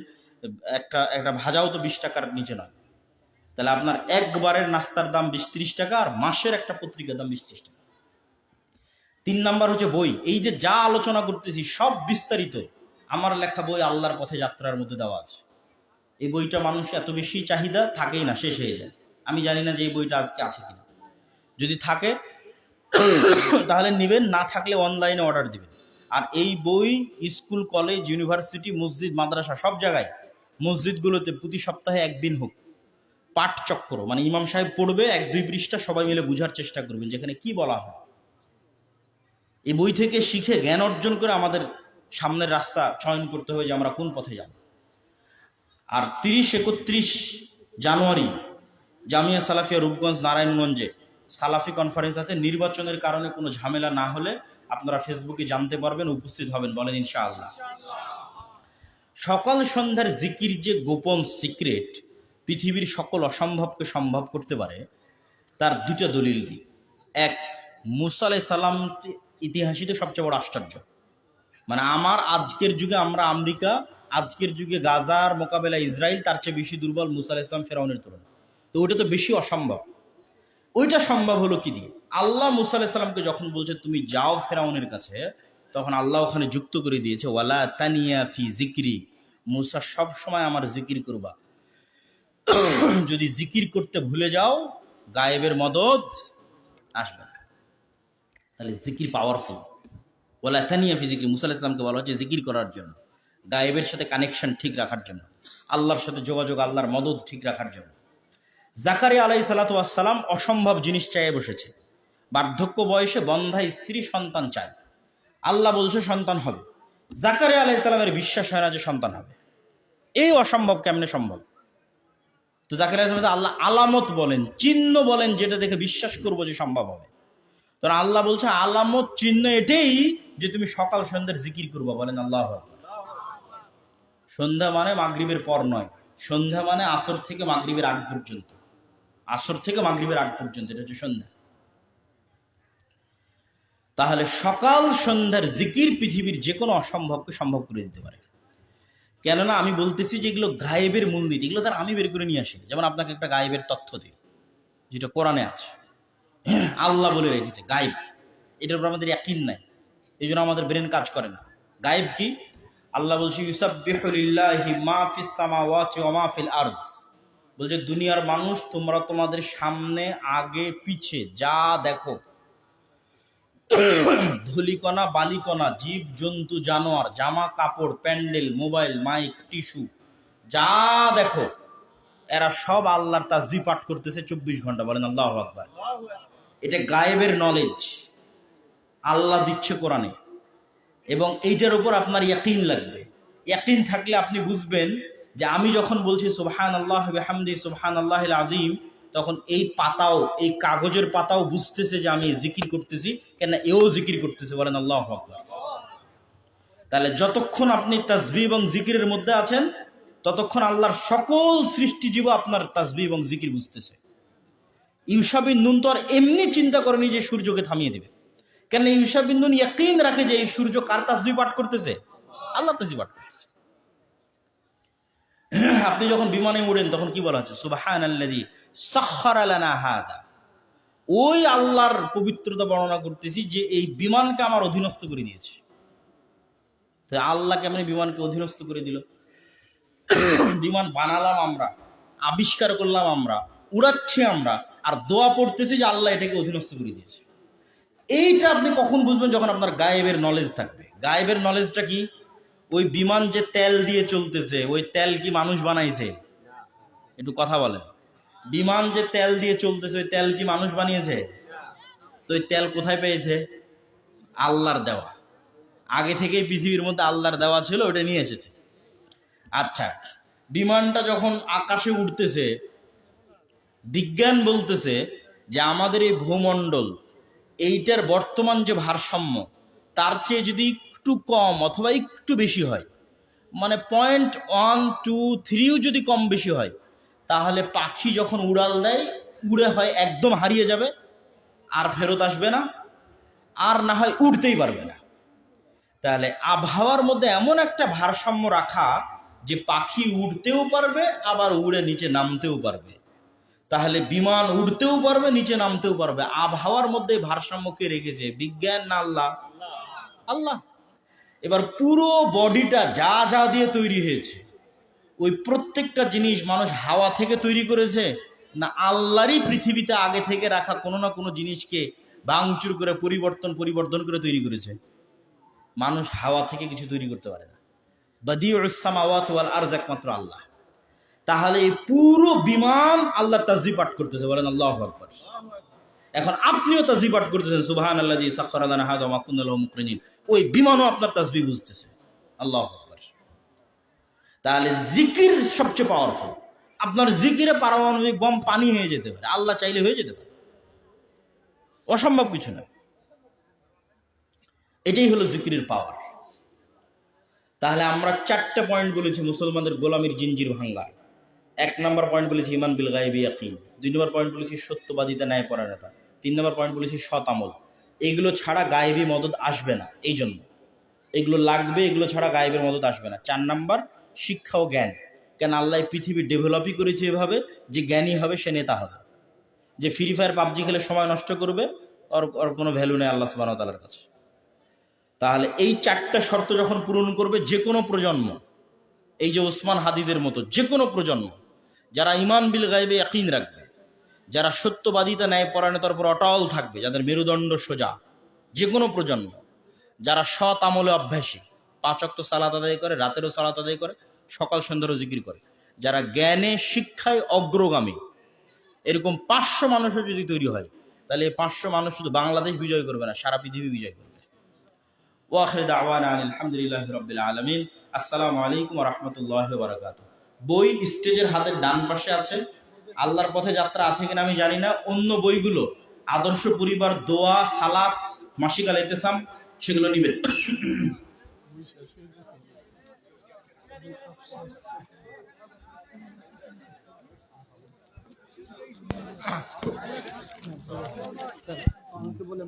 একটা ভাজাও তো 20 টাকার নিচে নয়। তাহলে আপনার একবারের নাস্তার দাম 20-30 টাকা, আর মাসের একটা পত্রিকার দাম 20-30 টাকা। 3 নাম্বার হচ্ছে বই। এই যে যা আলোচনা করতেছি সব বিস্তারিত আমার লেখা বই আল্লাহর পথে যাত্রার মধ্যে দেওয়া আছে। এই বইটা মানুষ এত বেশি চাহিদা, থাকেই না, শেষ হয়ে যায়। আমি জানি না যে এই বইটা আজকে আছে কিনা। যদি থাকে তাহলে নেবেন, না থাকলে অনলাইনে অর্ডার দিবেন। আর এই বই স্কুল, কলেজ, ইউনিভার্সিটি, মসজিদ, মাদ্রাসা, সব জায়গায়, মসজিদগুলোতে প্রতি সপ্তাহে 1 দিন হোক পাঠ চক্র, মানে ইমাম সাহেব পড়বে 1-2 পৃষ্ঠা, সবাই মিলে বুঝার চেষ্টা করবেন যেখানে কি বলা হয়। এই বই থেকে শিখে জ্ঞান অর্জন করে আমাদের সামনের রাস্তা চয়ন করতে হবে যে আমরা কোন পথে যাব। আর 30-31 জানুয়ারি জামিয়া সালাফিয়া রূপগঞ্জ নারায়ণগঞ্জে সালাফি কনফারেন্স আছে। নির্বাচনের কারণে কোনো ঝামেলা না হলে আপনারা ফেসবুকে জানতে পারবেন, উপস্থিত হবেন, বলেন ইনশাআল্লাহ। সকাল সন্ধ্যার জিকির যে গোপন সিক্রেট পৃথিবীর সকল অসম্ভবকে সম্ভব করতে পারে, তার 2টা দলিল নেই। 1, মুসা আলাইহিস সালাম ইতিহাসই তো সবচেয়ে বড় আশ্চর্য। মানে আমার আজকের যুগে আমরা আমেরিকা, আজকের যুগে গাজার মোকাবেলা ইসরায়েল, তার চেয়ে বেশি দুর্বল মুসা আলাইহিস সালাম ফেরাউনের তুলনায়। তো ওইটা তো বেশি অসম্ভব। ওইটা সম্ভব হলো কি দিয়ে? আল্লাহ মুসা আলাইহিস সালামকে যখন বলছে তুমি যাও ফেরাউনের কাছে, তখন আল্লাহ ওখানে যুক্ত করে দিয়েছে ওয়ালা তানিয়া ফি জিকরি, মুসা সব সময় আমার জিকির করবা। যদি জিকির করতে ভুলে যাও গায়েবের মদদ আসবে না। তাহলে জিকির পাওয়ারফুল। ওয়ালা তানিয়া ফি জিকরি, মুসা আলাইহিস সালামকে বলা হচ্ছে জিকির করার জন্য, গায়েবের সাথে কানেকশন ঠিক রাখার জন্য, আল্লাহর সাথে যোগাযোগ, আল্লাহর মদদ ঠিক রাখার জন্য। জাকারিয়া আলাইহিস সালাতু ওয়াস সালাম অসম্ভব জিনিস চাইয়ে বসেছে। বার্ধক্য বয়সে বন্ধা স্ত্রী সন্তান চায়। আল্লাহ বলছে সন্তান হবে। জাকারিয়া আলাইহিস সালামের বিশ্বাস হয় না যে সন্তান হবে। এই অসম্ভব কেমনে সম্ভব? তো জাকারিয়া আলাইহিস সালাম আল্লাহ আলামত বলেন, চিহ্ন বলেন, যেটা দেখে বিশ্বাস করবো যে সম্ভব হবে। তো আল্লাহ বলছে আলামত, চিহ্ন এটাই যে তুমি সকাল সন্ধ্যার জিকির করবা, বলেন আল্লাহু আকবার। সন্ধ্যা মানে মাগরিবের পর নয়, সন্ধ্যা মানে আসর থেকে মাগরিবের আগ পর্যন্ত, আসর থেকে মাগরিবের আগ পর্যন্ত, এটা হচ্ছে সন্ধ্যা। তাহলে সকাল সন্ধ্যার জিকির পৃথিবীর যে কোনো অসম্ভবকে সম্ভব করে দিতে পারে। কেননা আমি বলতেছি যে এগুলো গায়েবের মূলনীতি, এগুলো তার আমি বের করে নিয়ে আসি। যেমন আপনাকে একটা গায়েবের তথ্য দিই যেটা কোরআনে আছে, আল্লাহ বলে রেখেছে গায়েব, এটার উপর আমাদের ইয়াকিন নাই, এই জন্য আমাদের ব্রেন কাজ করে না। গায়েব কি? আল্লাহ বলছে ইউসাব্বিহু লিল্লাহি মা ফিস সামাওয়াতি ওয়া মা ফিল আরজ, বলছে দুনিয়ার মানুষ তোমরা তোমাদের সামনে আগে পিছে যা দেখো, ধুলিকণা বালিকণা, জীব জন্তু জানোয়ার, জামা কাপড়, প্যান্ডেল, মোবাইল, মাইক, টিস্যু, যা দেখো এরা সব আল্লাহর তাসবিহ পাঠ করতেছে 24 ঘন্টা। বলেন আল্লাহু আকবার। এটা গায়েবের নলেজ আল্লাহ দিচ্ছে কোরআনে, এবং এইটার উপর আপনার ইয়াকিন লাগবে। ইয়াকিন থাকলে আপনি বুঝবেন যে আমি যখন বলছি সুবহানাল্লাহ ওয়া বিহামদি সুবহানাল্লাহিল আযীম, তখন এই পাতাও, এই কাগজের পাতাও বুঝতেছে যে আমি জিকির করতেছি, কেন এও জিকির করতেছে। বলেন আল্লাহু আকবার। তাহলে যতক্ষণ আপনি তাসবিহ এবং জিকিরের মধ্যে আছেন, ততক্ষণ আল্লাহর সকল সৃষ্টিজীব আপনার তাসবিহ এবং জিকির বুঝতেছে। ইউশা বিন নুন তো আর এমনি চিন্তা করেনি যে সূর্যকে থামিয়ে দিবে, কেন ইউশা বিন নুন ইয়াকিন রাখে যে এই সূর্য কার তাসবিহ পাঠ করতেছে? আল্লাহ তাসবিহ পাঠ করতেছে। আপনি যখন বিমানে উড়েন তখন কি বলা হচ্ছে? সুবহানাল্লাযী সাখখারা লানা হাযা। ওই আল্লাহর পবিত্রতা বর্ণনা করতেছি যে এই বিমানকে আমার অধীনস্থ করে দিয়েছে। তো আল্লাহ কেমন বিমানকে অধীনস্থ করে দিল? বিমান বানালাম আমরা, আবিষ্কার করলাম আমরা, উড়াচ্ছি আমরা, আর দোয়া পড়তেছি যে আল্লাহ এটাকে অধীনস্থ করে দিয়েছে। এইটা আপনি কখন বুঝবেন? যখন আপনার গায়েবের নলেজ থাকবে। গায়েবের নলেজটা কি? ওই বিমান যে তেল দিয়ে চলতেছে, ওই তেল কি মানুষ বানাইছে? একটু কথা বলেন। বিমান যে তেল দিয়ে চলতেছে, ওই তেল কি মানুষ বানিয়েছে? তো ওই তেল কোথায় পেয়েছে? আল্লাহর দেওয়া। আগে থেকেই পৃথিবীর মধ্যে আল্লাহর দেওয়া ছিল, ওটা নিয়ে এসেছে। আচ্ছা, বিমানটা যখন আকাশে উঠতেছে, বিজ্ঞান বলতেছে যে আমাদের এই ভূমণ্ডল, এইটার বর্তমান যে ভারসাম্য, তার চেয়ে যদি একটু কম অথবা একটু বেশি হয়, মানে 0.123ও যদি কম বেশি হয়, তাহলে পাখি যখন উড়াল দেয়, উড়ে হয় একদম হারিয়ে যাবে, আর ফেরত আসবে না, আর না হয় উড়তেই পারবে না। তাহলে আবহাওয়ার মধ্যে এমন একটা ভারসাম্য রাখা যে পাখি উড়তেও পারবে, আবার উড়ে নিচে নামতেও পারবে। তাহলে বিমান উড়তেও পারবে, নিচে নামতেও পারবে। আবহাওয়ার মধ্যে ভারসাম্য কে রেখেছে? বিজ্ঞান না আল্লাহ? আল্লাহ। এবার পুরো বডিটা যা যা দিয়ে তৈরি হয়েছে, ওই প্রত্যেকটা জিনিস মানুষ হাওয়া থেকে তৈরি করেছে, না আল্লাহরই পৃথিবীতে আগে থেকে রাখা কোনো না কোনো জিনিসকে ভাঙচুর করে পরিবর্তন করে তৈরি করেছে? মানুষ হাওয়া থেকে কিছু তৈরি করতে পারে না। বাদিউস সামাওয়াতি ওয়াল আরজ একমাত্র আল্লাহ। তাহলে এই পুরো বিমান আল্লাহর তাসবিহ পাঠ করতেছে। বলেন আল্লাহু আকবার। এখন আপনিও তাসবিহ পাঠ করতেছেন, সুবহানাল্লাযী সাখখারা লানা হাযা ওয়া মা কুন্না লাহু মুকরিনিন। ওই বিমানও আপনার তাসবিহ বুঝতেছে। আল্লাহু আকবার। তাহলে জিকির সবচেয়ে পাওয়ারফুল। আপনার জিকিরে পারমাণবিক বম পানি হয়ে যেতে পারে, আল্লাহ চাইলে হয়ে যেতে পারে, অসম্ভব কিছু না। এটাই হলো জিকিরের পাওয়ার। তাহলে আমরা 4টা পয়েন্ট বলেছি মুসলমানদের গোলামির জিঞ্জির ভাঙ্গার। 1 নম্বর পয়েন্ট বলেছি ঈমান বিল গায়বি ইয়াকিন। 2 নম্বর পয়েন্ট বলেছি সত্যবাদিতা, ন্যায়পরায়ণতা। 3 নম্বর পয়েন্ট বলেছি সৎ আমল। এগুলো ছাড়া গায়েবী মদদ আসবে না, এই জন্য এগুলো লাগবে, এগুলো ছাড়া গায়েবের মদদ আসবে না। 4 নম্বর শিক্ষা ও জ্ঞান। কেন আল্লাহ পৃথিবী ডেভেলপই করেছে এভাবে যে জ্ঞানী হবে সে নেতা হবে। যে ফ্রি ফায়ার পাবজি খেলে সময় নষ্ট করবে, ওর কোনো ভ্যালু নেই আল্লাহ সুবহানাহু ওয়া তাআলার কাছে। তাহলে এই 4টা শর্ত যখন পূরণ করবে যে কোনো প্রজন্ম, এই যে ওসমান হাদিদের মতো যে কোনো প্রজন্ম, যারা ঈমান বিল গায়বে ইয়াকিন রাখবে, যারা সত্যবাদিতা ন্যায়পরায়ণতার উপর অটল থাকবে, যাদের মেরুদণ্ড সোজা, যে কোনো প্রজন্ম, যারা সৎ আমলে অভ্যাসী, 5 ওয়াক্ত সালাত আদায় করে, রাতেরও সালাত আদায় করে, সকাল সন্ধ্যারও জিকির করে, যারা জ্ঞানে শিক্ষায় অগ্রগামী, এরকম 500 মানুষও যদি তৈরি হয়, তাহলে এই 500 মানুষ শুধু বাংলাদেশ বিজয় করবে না, সারা পৃথিবী বিজয় করবে। ওয়াখির দাওয়ানা আলহামদুলিল্লাহি রাব্বিল আলামিন। আসসালামু আলাইকুম ওয়া রাহমাতুল্লাহি ওয়া বারাকাতুহু। বই স্টেজের হাতের ডান পাশে আছে। আল্লাহর পথে যাত্রা আছে কিনা আমি জানি না। অন্য বইগুলো আদর্শ পরিবার, দোয়া, সালাত, মাসিক আল ইতিসাম, সেগুলো নিবেন। আমাকে বলে